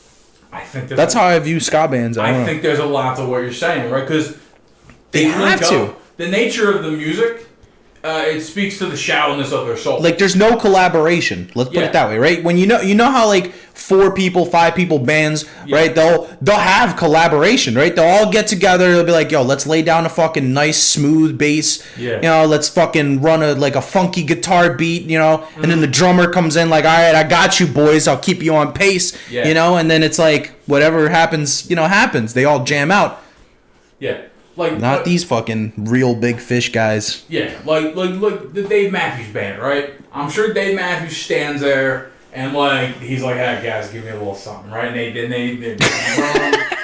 I think That's how I view ska bands. I think there's a lot to what you're saying, right? Because They have link to. up. The nature of the music, it speaks to the shallowness of their soul. like there's no collaboration. Let's put Yeah. it that way, right? When you know how like 4 people, 5 people bands, right? They'll have collaboration, right? They'll all get together. They'll be like, yo, let's lay down a fucking nice smooth bass. Yeah. You know, let's fucking run a funky guitar beat. You know, and then the drummer comes in like, all right, I got you boys. I'll keep you on pace. Yeah. You know, and then it's like whatever happens, happens. They all jam out. yeah, like Not these fucking real big fish guys. Yeah, like the Dave Matthews Band, right? I'm sure Dave Matthews stands there and like he's like, "Hey guys, give me a little something," right? And they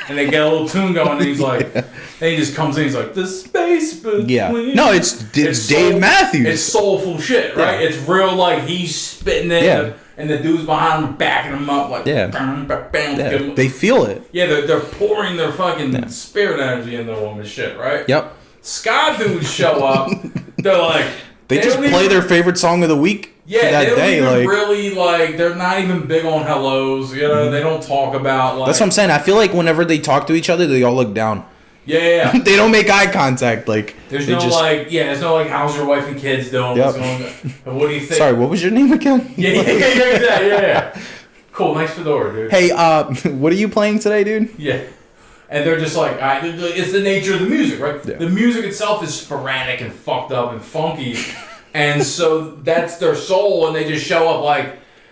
and they get a little tune going, and he's like, then he just comes in, he's like, "The space between." Yeah. No, it's Dave Matthews. It's soulful shit, right? Yeah. It's real, like he's spitting it, Yeah. and the dudes behind him backing him up, like, Yeah. bam, bam, bam, Yeah, give him- they feel it. yeah, they're pouring their fucking spirit energy into them and shit, right? Yep. Ska dudes show up, they're like. They just don't play even- their favorite song of the week for Yeah, that they don't day. even Like really like. They're not even big on hellos. You know, they don't talk about like. that's what I'm saying. I feel like whenever they talk to each other, they all look down. Yeah. They don't make eye contact. Like There's they no just, there's no like, how's your wife and kids doing? Yep. What's going on? What do you think? Sorry, what was your name again? Yeah. Cool, nice fedora, dude. Hey, what are you playing today, dude? Yeah. And they're just like, it's the nature of the music, right? Yeah. The music itself is sporadic and fucked up and funky. And so that's their soul, and they just show up like,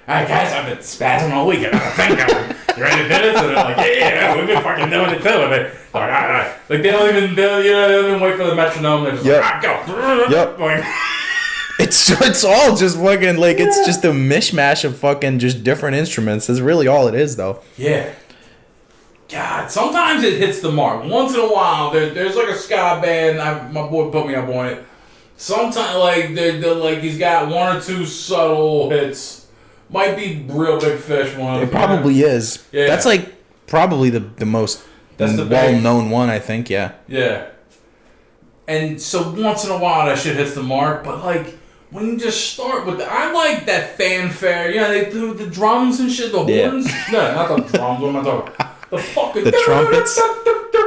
all right, guys, I've been spazzing all week. I got a thing going. You ready to do this? And they're like, yeah, we've been fucking doing it too. And they're like, all right. Like, they don't even wait for the metronome. They're just Yep. like, go. Yep. Like, It's all just fucking like it's just a mishmash of fucking just different instruments. That's really all it is, though. yeah. God, sometimes it hits the mark. Once in a while, there's like a ska band. My boy put me up on it. Sometimes, like, they're like, he's got one or two subtle hits. Might be Real Big Fish one. It probably is. Yeah. That's like probably the most That's the big- well-known one, I think. Yeah. Yeah. And so once in a while that shit hits the mark, but like when you just start with I like that fanfare. You know, they do the drums and shit, the Yeah. horns. No, not the drums. What am I talking about? The fucking The trumpets.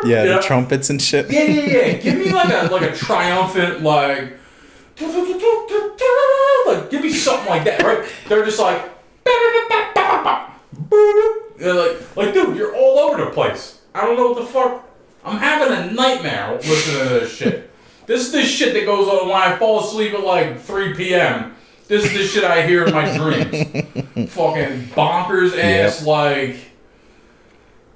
Yeah, You know? the trumpets and shit. Yeah. Give me like a triumphant like give me something like that, right? They're just like like dude, you're all over the place. I don't know what the fuck. I'm having a nightmare listening to this shit. This is the shit that goes on when I fall asleep at like 3 p.m. This is the shit I hear in my dreams. Fucking bonkers ass like.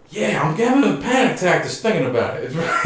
Yeah, I'm having a panic attack just thinking about it. It's really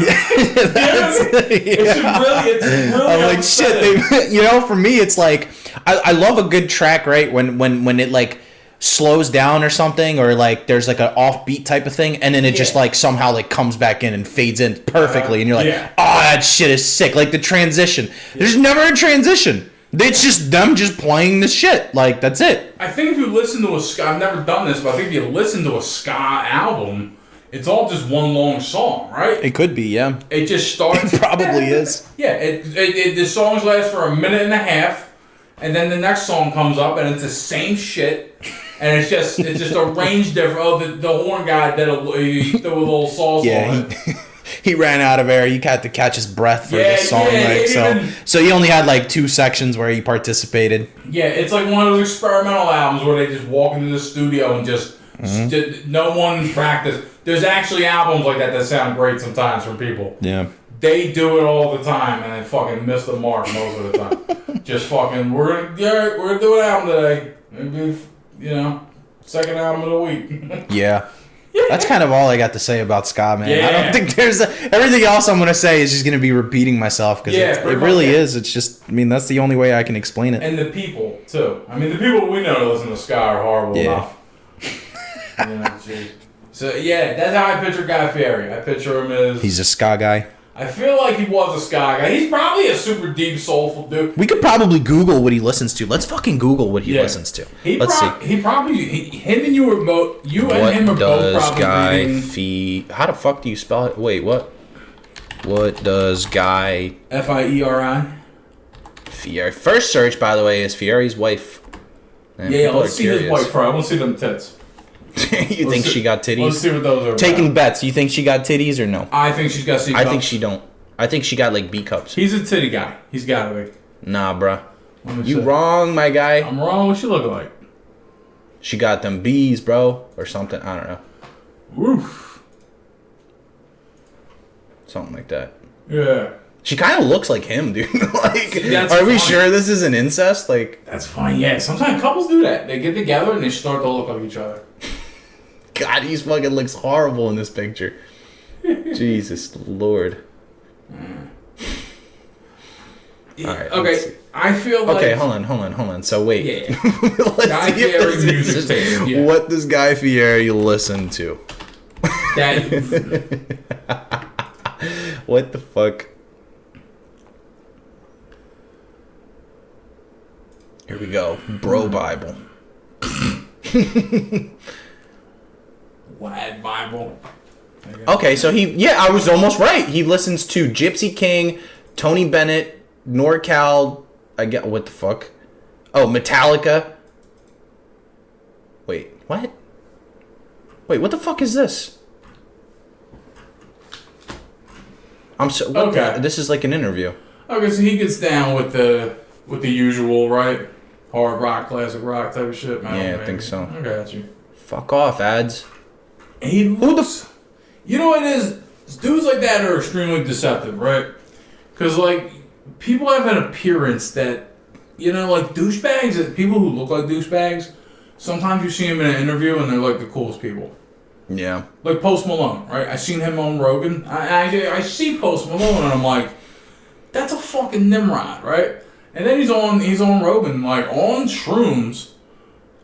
I'm like upsetting. shit. For me, it's like I love a good track, right? When it like slows down or something, or like there's like an offbeat type of thing, and then it just like somehow like comes back in and fades in perfectly, and you're like, Yeah. oh, that shit is sick. Like the transition. There's never a transition. It's just them just playing the shit. Like that's it. I think if you listen to a ska, I've never done this, but I think if you listen to a ska album, it's all just one long song, right? It could be, yeah. It just starts. It probably is. Yeah, the songs last for a minute and a half, and then the next song comes up, and it's the same shit, and it's just arranged different. Oh, the horn guy he threw a little sauce on Yeah, it. he ran out of air. You had to catch his breath for Yeah, the song, yeah, like even- so. He only had like 2 sections where he participated. Yeah, it's like one of those experimental albums where they just walk into the studio and just no one practice. There's actually albums like that sound great sometimes from people. Yeah. They do it all the time and they fucking miss the mark most of the time. Just fucking, we're gonna do an album today. Maybe, second album of the week. Yeah. That's kind of all I got to say about ska, man. I Yeah. don't think there's everything else I'm gonna say is just gonna be repeating myself because Yeah, it pretty really much, yeah. is. It's just, that's the only way I can explain it. And the people, too. I mean, the people we know that listen to ska are horrible Yeah. enough. Jeez. So, yeah, that's how I picture Guy Fieri. I picture him as... He's a ska guy. I feel like he was a ska guy. He's probably a super deep, soulful dude. We could probably Google what he listens to. Let's fucking Google what he listens to. Let's see. Him and you were both... You and him are both probably reading... How the fuck do you spell it? Wait, what? What does Guy Fieri? Fieri? First search, by the way, is Fieri's wife. And Yeah, people let's are see his curious. wife first. I want to see them tits. You think she got titties? Let's see what those are Taking about. bets. You think she got titties or no? I think she's got C I cups. think she don't. I think she got like B cups. He's a titty guy. He's got to be. Nah, bruh. Let me You see. wrong, my guy. I'm wrong. What's she look like? She got them B's, bro, or something. I don't know. Woof. Something like that. Yeah. She kind of looks like him, dude. Like, That's are we funny. sure this isn't incest? Like, That's funny. Yeah. Sometimes couples do that. They get together and they start to look like each other. God, he fucking looks horrible in this picture. Jesus Lord. All right, let's Okay. see. I feel like... Okay, hold on. So wait. Yeah. Let's Guy see if Fieri this music is- taste, yeah. What does Guy Fieri listen to? That... What the fuck? Here we go. Bro Bible. Wad Bible. Okay, so I was almost right. He listens to Gypsy King, Tony Bennett, NorCal, I get what the fuck. Oh, Metallica. Wait, what? Wait, what the fuck is this? Okay. This is like an interview. Okay, so he gets down with the usual, right? Hard rock, classic rock type of shit, man. Yeah, I think so. I got you. Fuck off, ads. He looks. You know what it is? Dudes like that are extremely deceptive, right? Because like people have an appearance that, you know, like douchebags. People who look like douchebags. Sometimes you see them in an interview and they're like the coolest people. Yeah. Like Post Malone, right? I seen him on Rogan. I see Post Malone and I'm like, that's a fucking Nimrod, right? And then he's on Rogan, like on shrooms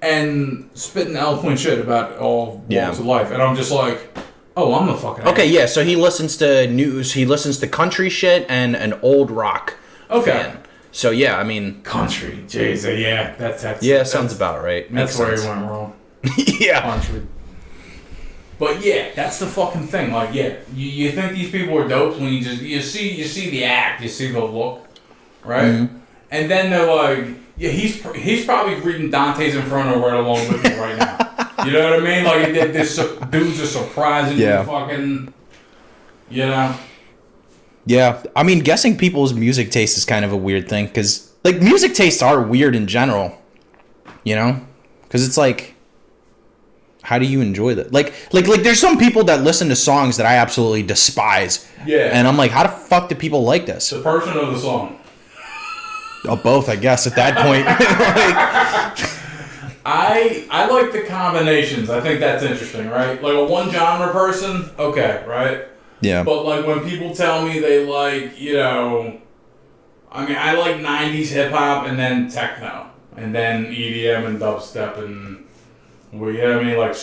and spitting eloquent shit about all walks of life. And I'm just like, oh, I'm the fucking Okay, yeah, so he listens to news, he listens to country shit and an old rock fan. So yeah, I mean country, jeez, yeah, that's sounds about right. That's where he went wrong. Yeah. Country. But yeah, that's the fucking thing. Like, yeah, you think these people are dope when you see the act, you see the look, right? Mm-hmm. And then they're like, yeah, he's probably reading Dante's Inferno right along with me right now. You know what I mean? Like, this dude's a surprising fucking, you know. Yeah, I mean, guessing people's music taste is kind of a weird thing because, like, music tastes are weird in general, you know? Because it's like, how do you enjoy that? Like, there's some people that listen to songs that I absolutely despise. Yeah. And I'm like, how the fuck do people like this? The person or the song? Oh, both, I guess, at that point. I like the combinations. I think that's interesting, right? Like a one genre person, okay, right? Yeah. But like when people tell me they like, you know, I mean, I like 90s hip hop and then techno and then EDM and dubstep and, well, you know what I mean, like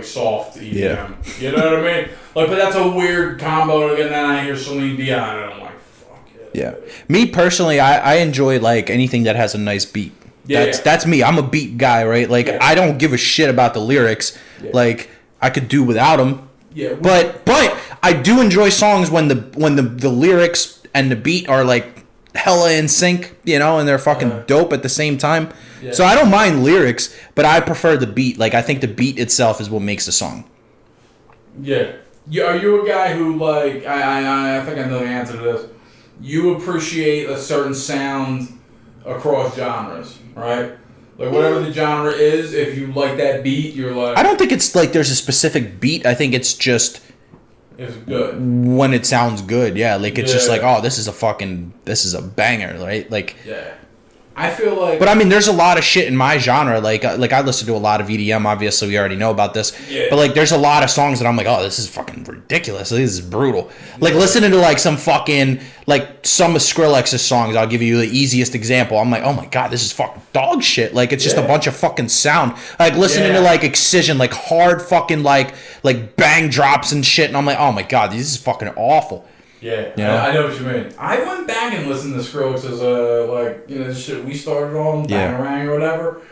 soft EDM. Yeah. You know what I mean? Like, but that's a weird combo. And then I hear Celine Dion and I'm like, fuck it. Yeah. Me personally, I enjoy like anything that has a nice beat. Yeah. That's me. I'm a beat guy, right? Like I don't give a shit about the lyrics. Yeah. Like I could do without them. Yeah. But I do enjoy songs when the lyrics and the beat are like hella in sync, you know, and they're fucking dope at the same time. Yeah. So I don't mind lyrics, but I prefer the beat. Like I think the beat itself is what makes the song. Yeah. Are you a guy who like I think I know the answer to this. You appreciate a certain sound across genres, right? Like whatever the genre is, if you like that beat, you're like. I don't think it's like there's a specific beat. I think it's just. It's good when it sounds good. Yeah, like it's just like, oh, this is a banger, right? Like. Yeah. I feel like. But I mean, there's a lot of shit in my genre. Like I listen to a lot of EDM. Obviously, we already know about this. Yeah. But like, there's a lot of songs that I'm like, oh, this is fucking ridiculous. This is brutal. Like listening to like some fucking like some of Skrillex's songs. I'll give you the easiest example. I'm like, oh my god, this is fucking dog shit. Like it's just a bunch of fucking sound. Like listening to like Excision, like hard fucking like bang drops and shit. And I'm like, oh my god, this is fucking awful. Yeah, you know? I know what you mean. I went back and listened to Skrillex's like, you know, the shit we started on, Bangarang or whatever.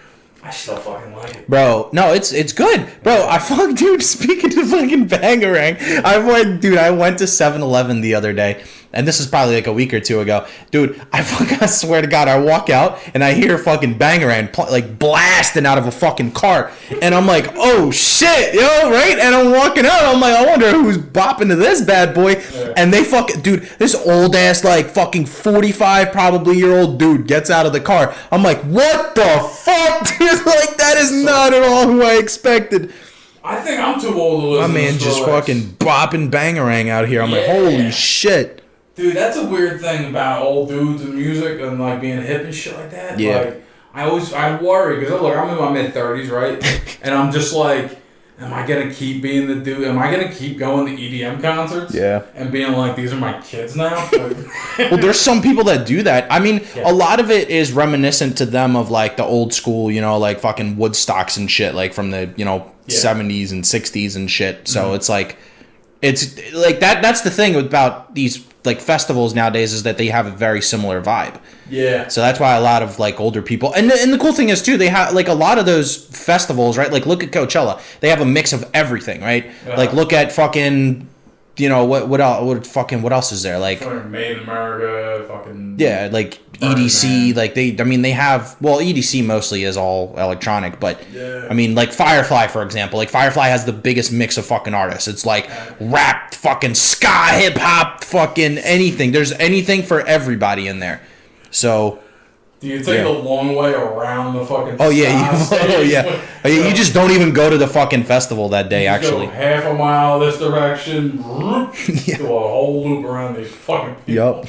I still fucking like it. Bro, no, it's good. Bro, dude, speaking of fucking Bangarang, I went to 7-Eleven the other day, and this is probably like a week or two ago. Dude, I swear to God, I walk out, and I hear fucking Bangarang, like, blasting out of a fucking car, and I'm like, oh, shit, yo, right? And I'm walking out, I'm like, I wonder who's bopping to this bad boy, and they fucking, dude, this old-ass, like, fucking 45 probably year old dude gets out of the car. I'm like, what the fuck, dude? Like, that is not at all who I expected. I think I'm too old to listen My man to just fucking bopping Bangarang out here. I'm like, holy shit. Dude, that's a weird thing about old dudes and music and like being hip and shit like that. Yeah. Like, I worry because look, I'm in my mid-30s, right? And I'm just like, am I gonna keep being the dude? Am I gonna keep going to EDM concerts? Yeah. And being like, these are my kids now? Well, there's some people that do that. I mean, a lot of it is reminiscent to them of like the old school, you know, like fucking Woodstocks and shit, like from the, you know, 70s and 60s and shit. So it's like that. That's the thing about these like festivals nowadays is that they have a very similar vibe. Yeah. So that's why a lot of like older people, and the cool thing is too, they have like a lot of those festivals, right? Like look at Coachella, they have a mix of everything, right? Like look at fucking what else? What else is there? Like, Fucking Made in America, fucking. yeah, like EDC, like they have. Well, EDC mostly is all electronic, but Yeah. I mean, like Firefly, for example. Like Firefly has the biggest mix of fucking artists. It's like rap, fucking ska, hip hop, fucking anything. There's anything for everybody in there. So. Do you take the long way around the fucking? Oh yeah, stage? You just don't even go to the fucking festival that day. You Actually, go half a mile this direction, do a whole loop around these fucking people. Yup.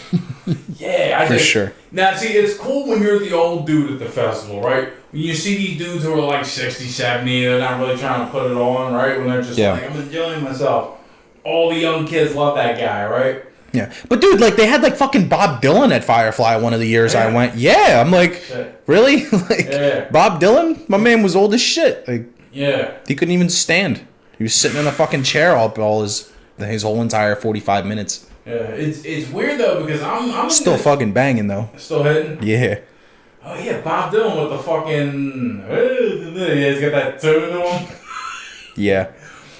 Yeah, For sure. Now, see, it's cool when you're the old dude at the festival, right? When you see these dudes who are like 60, 70, they're not really trying to put it on, right? When they're just like, I'm enjoying myself. All the young kids love that guy, right? Yeah, but dude, like they had like fucking Bob Dylan at Firefly one of the years I went. Yeah, I'm like, really? Like Bob Dylan, my man was old as shit. Like, he couldn't even stand. He was sitting in a fucking chair all his whole entire 45 minutes. Yeah, it's weird though because I'm still fucking banging though. Still hitting. Yeah. Oh yeah, Bob Dylan with the fucking. He's got that tune to him. Yeah.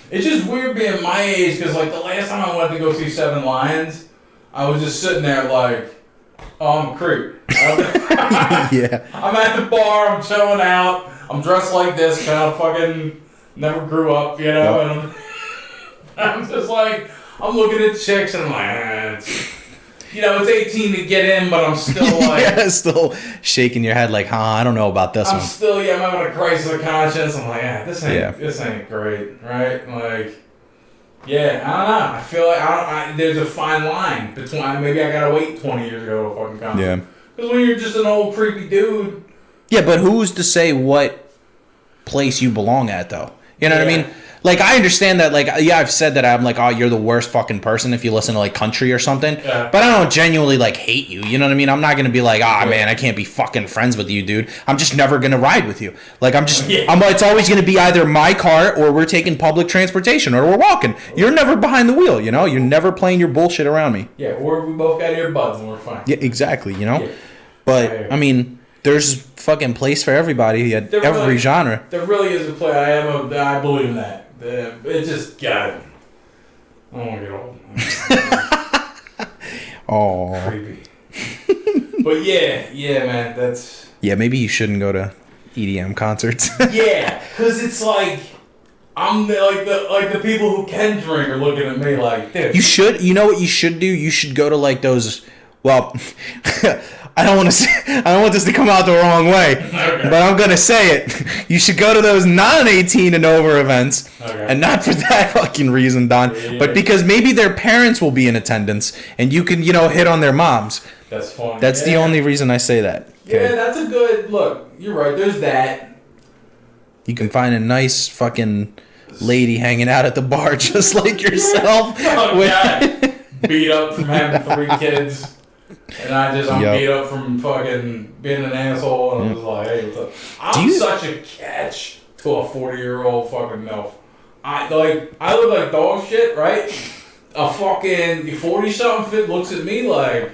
It's just weird being my age because, like, the last time I went to go see Seven Lions, I was just sitting there like, oh, I'm a creep. Yeah. I'm at the bar, I'm chilling out, I'm dressed like this, kind of fucking never grew up, you know? And I'm just like, I'm looking at chicks and I'm like, it's 18 to get in, but I'm still like... yeah, still shaking your head like, I don't know about this one. I'm having a crisis of conscience. I'm like, this ain't great, right? Like, yeah, I don't know. I feel like there's a fine line between, maybe I gotta wait 20 years ago to fucking come. Yeah. Because when you're just an old creepy dude... Yeah, but who's to say what place you belong at, though? You know what I mean? Like, I understand that, like, yeah, I've said that I'm like, oh, you're the worst fucking person if you listen to, like, country or something. Yeah. But I don't genuinely, like, hate you. You know what I mean? I'm not going to be like, man, I can't be fucking friends with you, dude. I'm just never going to ride with you. Like, it's always going to be either my car or we're taking public transportation or we're walking. You're never behind the wheel, you know? You're never playing your bullshit around me. Yeah, or we both got earbuds and we're fine. Yeah, exactly, you know? Yeah. But, I mean... There's fucking place for everybody at every genre. There really is a place. I believe in that. It just got it. I don't want to get old. Oh. Creepy. But yeah, man, that's... Yeah, maybe you shouldn't go to EDM concerts. Yeah, because it's like... I'm the people who can drink are looking at me like, dude. You should. You know what you should do? You should go to like those... Well... I don't want this to come out the wrong way, but I'm gonna say it. You should go to those non-18 and over events, and not for that fucking reason, Don, but because maybe their parents will be in attendance, and you can, hit on their moms. That's funny. That's the only reason I say that. Okay? Yeah, that's a good look. You're right. There's that. You can find a nice fucking lady hanging out at the bar just like yourself. God. Beat up from having 3 kids. And I'm beat up from fucking being an asshole, and I was like, hey, what's up? I'm such a catch to a 40-year-old fucking MILF. I look like dog shit, right? A fucking 40-something looks at me like,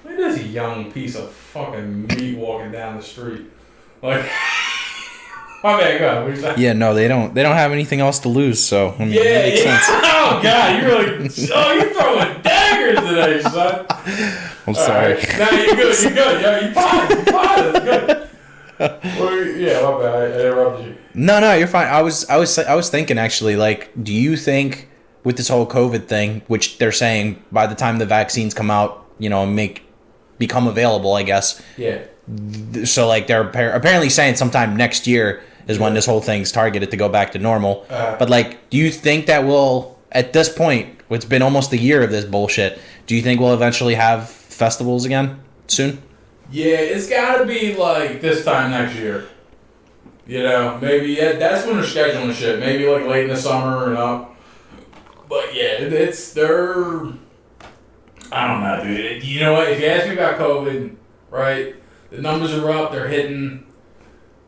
look at this young piece of fucking meat walking down the street. Like, my bad, go ahead. What you saying? Yeah, no, they don't have anything else to lose, so I mean, it makes sense. Oh God, you're throwing daggers today, son. I'm sorry. Right. No, you're good. Yeah, you're fine. It's good. Yeah, my bad. I interrupted you. No, you're fine. I was thinking actually, like, do you think with this whole COVID thing, which they're saying by the time the vaccines come out, and become available, I guess. Yeah. So like they're apparently saying sometime next year is when this whole thing's targeted to go back to normal. But like, do you think that we'll, at this point, it's been almost a year of this bullshit, do you think we'll eventually have festivals again soon? Yeah, it's got to be like this time next year. Maybe that's when they're scheduling shit. Maybe like late in the summer and up. But yeah, they're... I don't know, dude. You know what? If you ask me about COVID, right, the numbers are up, they're hitting.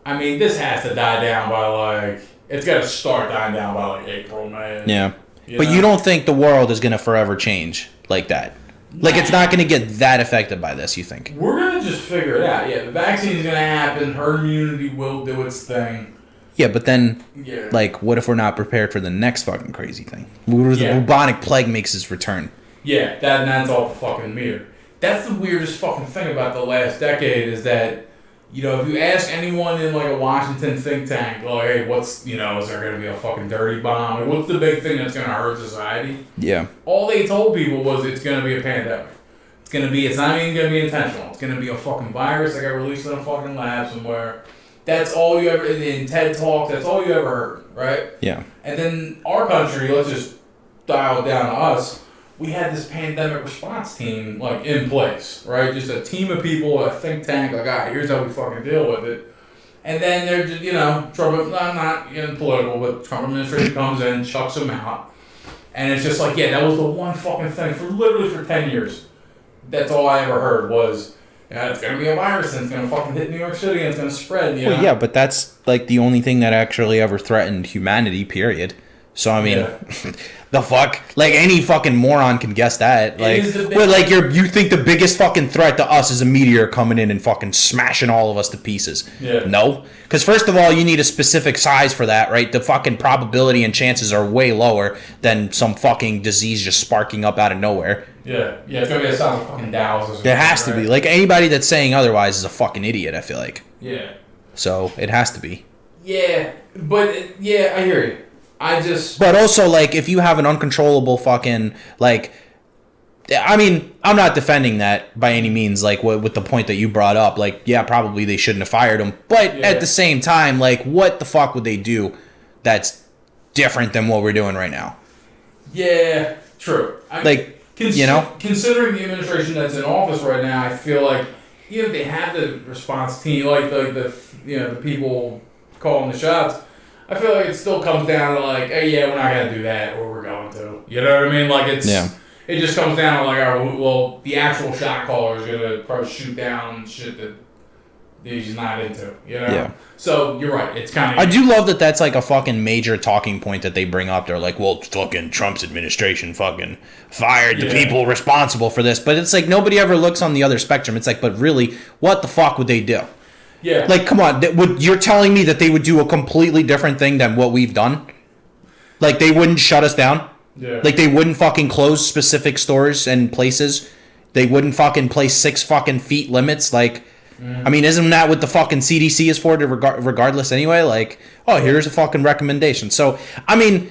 I mean, this has to die down by like... It's got to start dying down by like April, man. Yeah. But you don't think the world is going to forever change like that? Like, it's not going to get that affected by this, you think? We're going to just figure it out. Yeah, the vaccine's going to happen. Herd immunity will do its thing. Yeah, but then, Yeah. like, what if we're not prepared for the next fucking crazy thing? What if the bubonic plague makes its return? Yeah, that's all fucking weird. That's the weirdest fucking thing about the last decade is that, you know, if you ask anyone in like a Washington think tank, like, hey, what's, you know, is there going to be a fucking dirty bomb? Like, what's the big thing that's going to hurt society? Yeah. All they told people was it's going to be a pandemic. It's not even going to be intentional. It's going to be a fucking virus that got released in a fucking lab somewhere. That's all you ever, in TED Talks, that's all you ever heard, right? Yeah. And then our country, let's just dial it down to us, we had this pandemic response team, like, in place, right? Just a team of people, a think tank, like, all right, here's how we fucking deal with it. And then they're just, you know, Trump, I'm not getting political, but Trump administration comes in, chucks them out. And it's just like, yeah, that was the one fucking thing for 10 years. That's all I ever heard was, yeah, it's going to be a virus and it's going to fucking hit New York City and it's going to spread, you know? Well, yeah, but that's, like, the only thing that actually ever threatened humanity, period. So, I mean, the fuck? Like, any fucking moron can guess that. Like, well, like, you think the biggest fucking threat to us is a meteor coming in and fucking smashing all of us to pieces. Yeah. No. Because, first of all, you need a specific size for that, right? The fucking probability and chances are way lower than some fucking disease just sparking up out of nowhere. Yeah, it's going to be a size of fucking Dallas. It has to be. Like, anybody that's saying otherwise is a fucking idiot, I feel like. Yeah. So, it has to be. Yeah, but, yeah, I hear you. But also, like, if you have an uncontrollable fucking, like, I mean, I'm not defending that by any means, like, with the point that you brought up. Like, yeah, probably they shouldn't have fired him. But at the same time, like, what the fuck would they do that's different than what we're doing right now? Yeah, true. You know? Considering the administration that's in office right now, I feel like even if they have the response team, like the you know, the people calling the shots, I feel like it still comes down to like, hey, yeah, we're not gonna do that, or we're going to. You know what I mean? Like it just comes down to like, all right, well, the actual shot caller is gonna probably shoot down shit that he's not into. You know? Yeah. So you're right. It's kind of. I do love that that's like a fucking major talking point that they bring up. They're like, well, fucking Trump's administration fucking fired the people responsible for this, but it's like nobody ever looks on the other spectrum. It's like, but really, what the fuck would they do? Yeah. Like, come on. You're telling me that they would do a completely different thing than what we've done? Like, they wouldn't shut us down? Yeah. Like, they wouldn't fucking close specific stores and places? They wouldn't fucking place 6 fucking feet limits? Like, I mean, isn't that what the fucking CDC is for, regardless anyway? Like, oh, here's a fucking recommendation. So, I mean,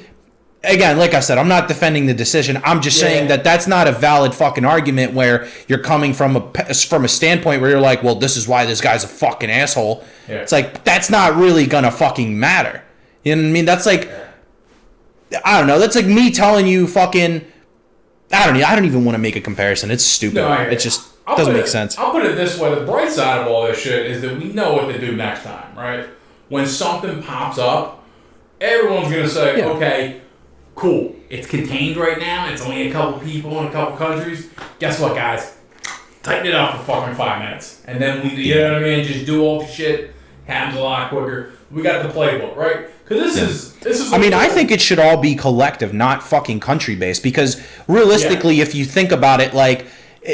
again, like I said, I'm not defending the decision. I'm just saying that that's not a valid fucking argument where you're coming from a standpoint where you're like, well, this is why this guy's a fucking asshole. Yeah. It's like, that's not really gonna fucking matter. You know what I mean? That's like, I don't know. That's like me telling you fucking, I don't even want to make a comparison. It's stupid. No, it just doesn't make sense. I'll put it this way. The bright side of all this shit is that we know what to do next time, right? When something pops up, everyone's gonna say, okay, cool. It's contained right now. It's only a couple people in a couple countries. Guess what, guys? Tighten it up for fucking 5 minutes. And then we, you know what I mean? Just do all the shit. Happens a lot quicker. We got the playbook, right? Because this is. I mean, I think it should all be collective, not fucking country based. Because realistically, if you think about it, like,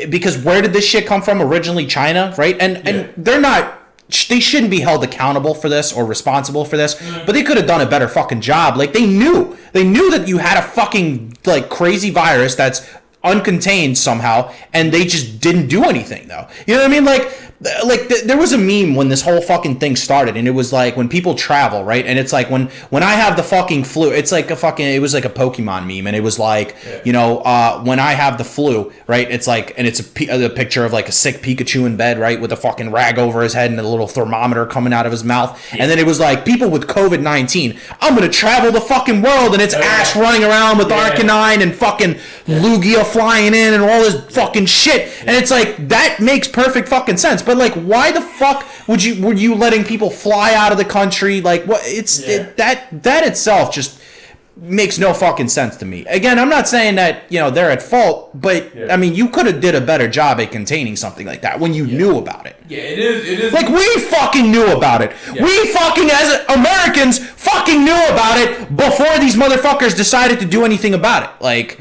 because where did this shit come from? Originally, China, right? And they're not. They shouldn't be held accountable for this or responsible for this, but they could have done a better fucking job. Like, they knew that you had a fucking, like, crazy virus that's uncontained somehow, and they just didn't do anything, though. You know what I mean? There was a meme when this whole fucking thing started, and it was like when people travel, right? And it's like when I have the fucking flu, it's like it was like a Pokemon meme, and it was like, you know, when I have the flu, right? It's like, and it's a picture of like a sick Pikachu in bed, right, with a fucking rag over his head and a little thermometer coming out of his mouth, and then it was like, people with COVID-19, I'm gonna travel the fucking world, and it's Ash running around with Arcanine and fucking Lugia flying in and all this fucking shit, and it's like, that makes perfect fucking sense. But like, why the fuck were you letting people fly out of the country? Like, what? That itself just makes no fucking sense to me. Again, I'm not saying that, you know, they're at fault, but I mean, you could have did a better job at containing something like that when you knew about it. Yeah, it is. Like, we fucking knew about it. Yeah. We fucking, as Americans, fucking knew about it before these motherfuckers decided to do anything about it. Like,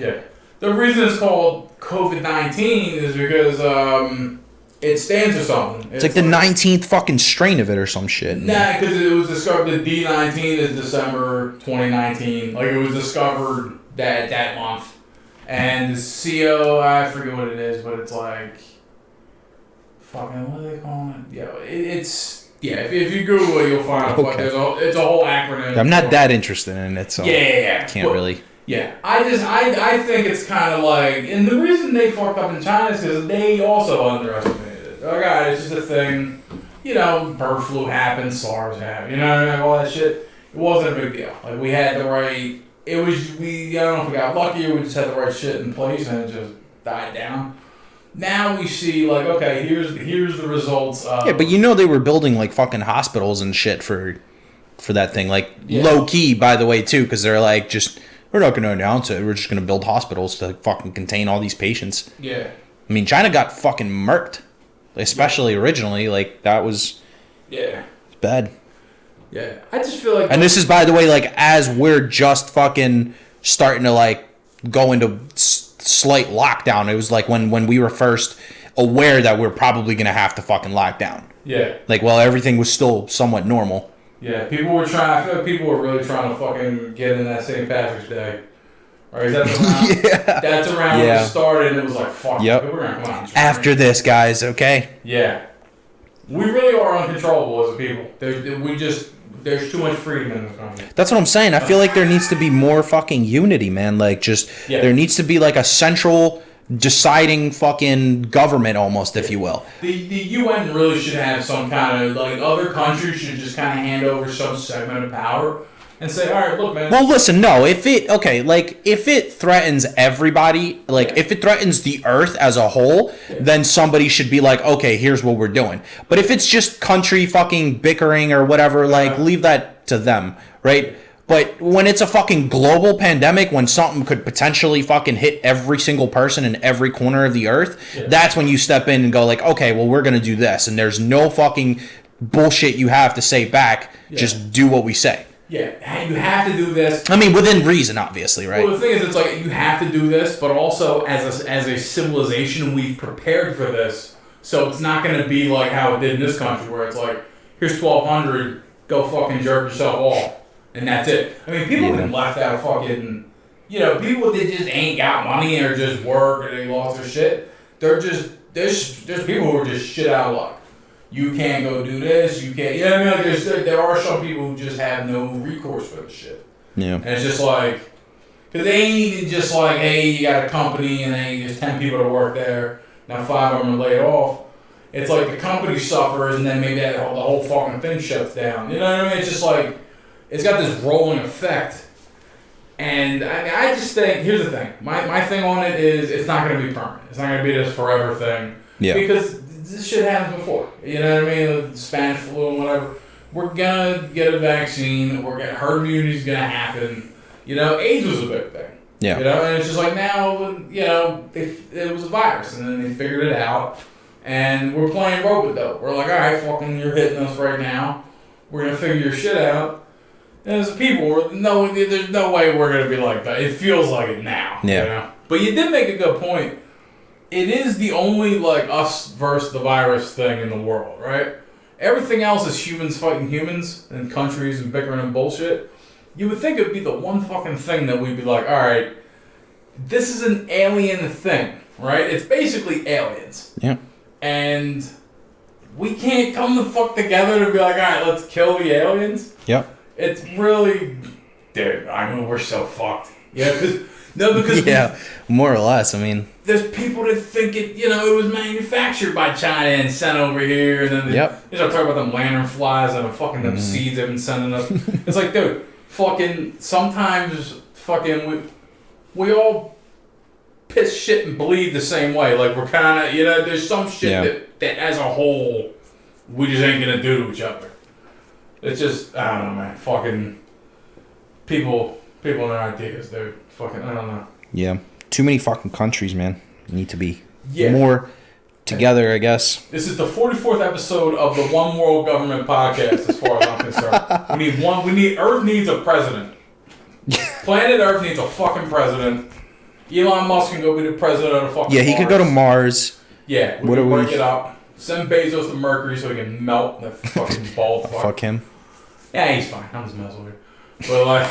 the reason it's called COVID-19 is because it stands for something. It's like the 19th fucking strain of it or some shit. Nah, because it was discovered. The D19 is December 2019. Like it was discovered that month, and the CO, I forget what it is, but it's like fucking what are they calling it? Yeah, it's If you Google it, you'll find it. Okay. It's a whole acronym. I'm not that interested in it, so yeah. Can't really. Yeah, I think it's kind of like, and the reason they fucked up in China is because they also underestimated it. Like, alright, it's just a thing. You know, bird flu happened, SARS happened. You know what I mean? All that shit. It wasn't a big deal. Like we had the right. I don't know if we got lucky or we just had the right shit in place and it just died down. Now we see like, okay, here's the results of... Yeah, but you know they were building like fucking hospitals and shit for that thing. Like low key, by the way, too, because they're like we're not going to announce it. We're just going to build hospitals to fucking contain all these patients. Yeah. I mean, China got fucking murked, especially originally. Like that was bad. Yeah, I just feel like... And this is, by the way, like as we're just fucking starting to like go into slight lockdown. It was like when we were first aware that we're probably going to have to fucking lock down. Yeah. Like, well, everything was still somewhat normal. Yeah, I feel like people were really trying to fucking get in that St. Patrick's Day. Right? That's around when it started and it was like, fuck, we're going to come out and after this, guys, okay? Yeah. We really are uncontrollable as a people. There's too much freedom in this country. That's what I'm saying. I feel like there needs to be more fucking unity, man. Like, there needs to be like a central deciding fucking government almost, if you will. The UN really should have some kind of, like, other countries should just kind of hand over some segment of power and say, all right, look, man. Well, listen, no, if it threatens everybody, like, if it threatens the earth as a whole, then somebody should be like, okay, here's what we're doing. But if it's just country fucking bickering or whatever, like, leave that to them, right? But when it's a fucking global pandemic, when something could potentially fucking hit every single person in every corner of the earth, that's when you step in and go like, okay, well, we're going to do this. And there's no fucking bullshit you have to say back. Just do what we say. Yeah, you have to do this. I mean, within reason, obviously, right? Well, the thing is, it's like, you have to do this, but also as a civilization, we've prepared for this. So it's not going to be like how it did in this country, where it's like, here's 1,200, go fucking jerk yourself off. And that's it. I mean, people have been left out of fucking... people that just ain't got money or just work or they lost their shit. They're just... There's people who are just shit out of luck. You can't go do this. You can't... You know what I mean? Like there are some people who just have no recourse for this shit. Yeah. And it's just like... Because they ain't even just like, hey, you got a company and hey, there's 10 people to work there. Now 5 of them are laid off. It's like the company suffers and then maybe the whole fucking thing shuts down. You know what I mean? It's just like... It's got this rolling effect. And I just think, here's the thing. My thing on it is it's not going to be permanent. It's not going to be this forever thing. Yeah. Because this shit happened before. You know what I mean? The Spanish flu and whatever. We're going to get a vaccine. Herd immunity is going to happen. AIDS was a big thing. Yeah. And it's just like now, it was a virus. And then they figured it out. And we're playing rope-a-dope. We're like, all right, fucking, you're hitting us right now. We're going to figure your shit out. As people, there's no way we're going to be like that. It feels like it now. Yeah. But you did make a good point. It is the only, like, us versus the virus thing in the world, right? Everything else is humans fighting humans and countries and bickering and bullshit. You would think it would be the one fucking thing that we'd be like, all right, this is an alien thing, right? It's basically aliens. Yeah. And we can't come the fuck together to be like, all right, let's kill the aliens. Yep. It's really, dude, I mean, we're so fucked. Yeah, because yeah, more or less. I mean, there's people that think it was manufactured by China and sent over here, and then they start talking about them lantern flies and fucking them seeds they've been sending us. It's like, dude, fucking sometimes fucking we all piss shit and bleed the same way. Like we're kind of there's some shit that as a whole we just ain't gonna do to each other. It's just, I don't know, man. Fucking people and their ideas, they're fucking, I don't know. Yeah. Too many fucking countries, man. Need to be more together, I guess. This is the 44th episode of the One World Government podcast, as far as I'm concerned. Earth needs a president. Planet Earth needs a fucking president. Elon Musk can go be the president of the fucking Mars. He could go to Mars. Yeah. We can break it up. Send Bezos to Mercury so he can melt that fucking bald fuck. Fuck him. Yeah, he's fine. I'm just messing with you. But like,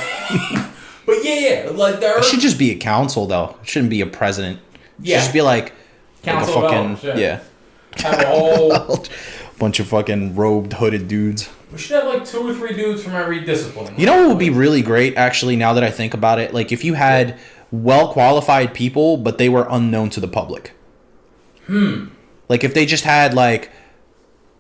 but yeah, like there It should just be a council though. It shouldn't be a president. It should just be like council a of fucking elders, yeah. Have a whole bunch of fucking robed, hooded dudes. We should have like 2 or 3 dudes from every discipline. You know what would be really great, actually, now that I think about it? Like, if you had well-qualified people, but they were unknown to the public. Like, if they just had, like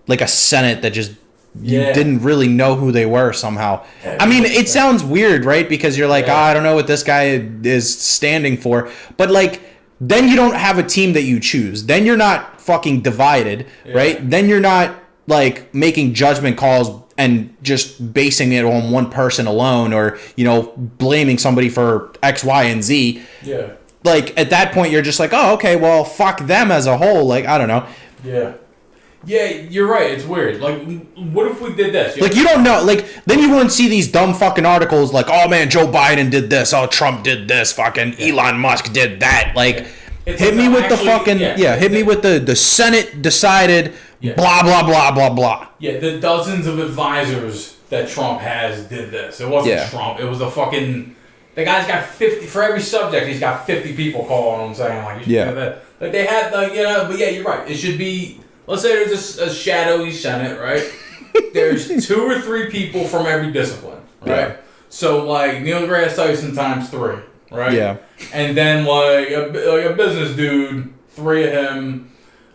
a Senate that just... You didn't really know who they were somehow. I mean, it sounds weird, right? Because you're like, I don't know what this guy is standing for. But, like, then you don't have a team that you choose. Then you're not fucking divided, right? Then you're not, like, making judgment calls and just basing it on one person alone or, you know, blaming somebody for X, Y, and Z. Yeah. Like, at that point, you're just like, oh, okay, well, fuck them as a whole. Like, I don't know. Yeah. Yeah, you're right. It's weird. Like, what if we did this? Like, you don't know. Like, then you wouldn't see these dumb fucking articles like, oh, man, Joe Biden did this. Oh, Trump did this. Fucking Elon Musk did that. Like, hit me with the fucking... hit me with the Senate decided blah, blah, blah, blah, blah. Yeah, the dozens of advisors that Trump has did this. It wasn't Trump. It was the fucking... The guy's got 50... For every subject, he's got 50 people calling him saying, like, you should do that. Like, they had, like, you know... But, yeah, you're right. It should be... Let's say there's a shadowy Senate, right? There's 2 or 3 people from every discipline, right? Yeah. So, like, Neil deGrasse Tyson times 3, right? Yeah. And then, like a business dude, 3 of him,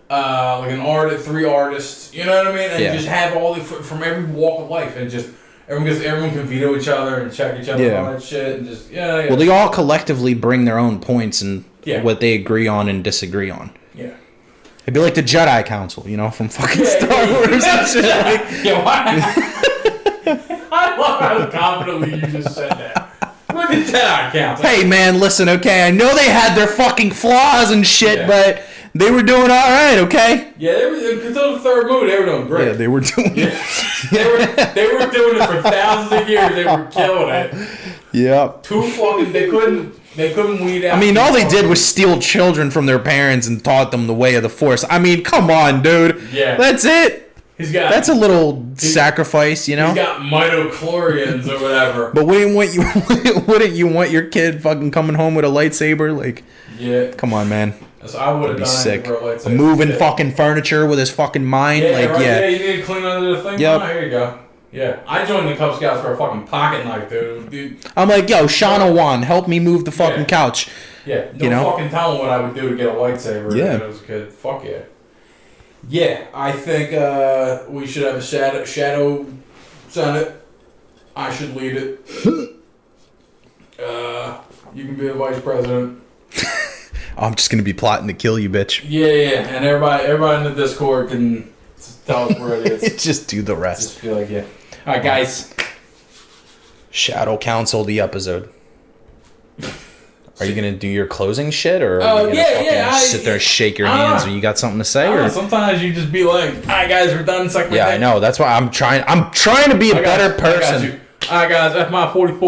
like an artist, 3 artists, you know what I mean? And just have all from every walk of life, and just everyone can veto each other and check each other and all that shit, and just Well, they all collectively bring their own points and what they agree on and disagree on. Yeah. It'd be like the Jedi Council, you know, from fucking Star Wars and shit. I love how confidently you just said that. What the Jedi Council? Hey, man, listen, okay? I know they had their fucking flaws and shit, but they were doing all right, okay? Yeah, until the third movie, they were doing great. Yeah, they were doing they were doing it for thousands of years. They were killing it. Yep. They couldn't weed out. I mean, all they did was steal children from their parents and taught them the way of the Force. I mean, come on, dude. Yeah. That's it. That's a little sacrifice, you know? He's got midichlorians or whatever. But wouldn't you want your kid fucking coming home with a lightsaber? Like, come on, man. So I would have done sick. Moving fucking furniture with his fucking mind. Yeah, you need to clean under the thing. Yep. Oh, here you go. Yeah, I joined the Cub Scouts for a fucking pocket knife, dude. I'm like, yo, Shauna Wan, help me move the fucking couch. Yeah, fucking tell me what I would do to get a lightsaber when I was a kid. Fuck yeah. Yeah, I think we should have a shadow Senate. I should lead it. You can be the vice president. I'm just gonna be plotting to kill you, bitch. Yeah, and everybody in the Discord can tell us where it is. Just do the rest. Just feel like All right, guys. Shadow Council the episode. Are you gonna do your closing shit, or are you gonna sit there and shake your hands, or you got something to say? Or sometimes you just be like, "All right, guys, we're done." I know. That's why I'm trying to be a better person. All right, guys. That's my 44.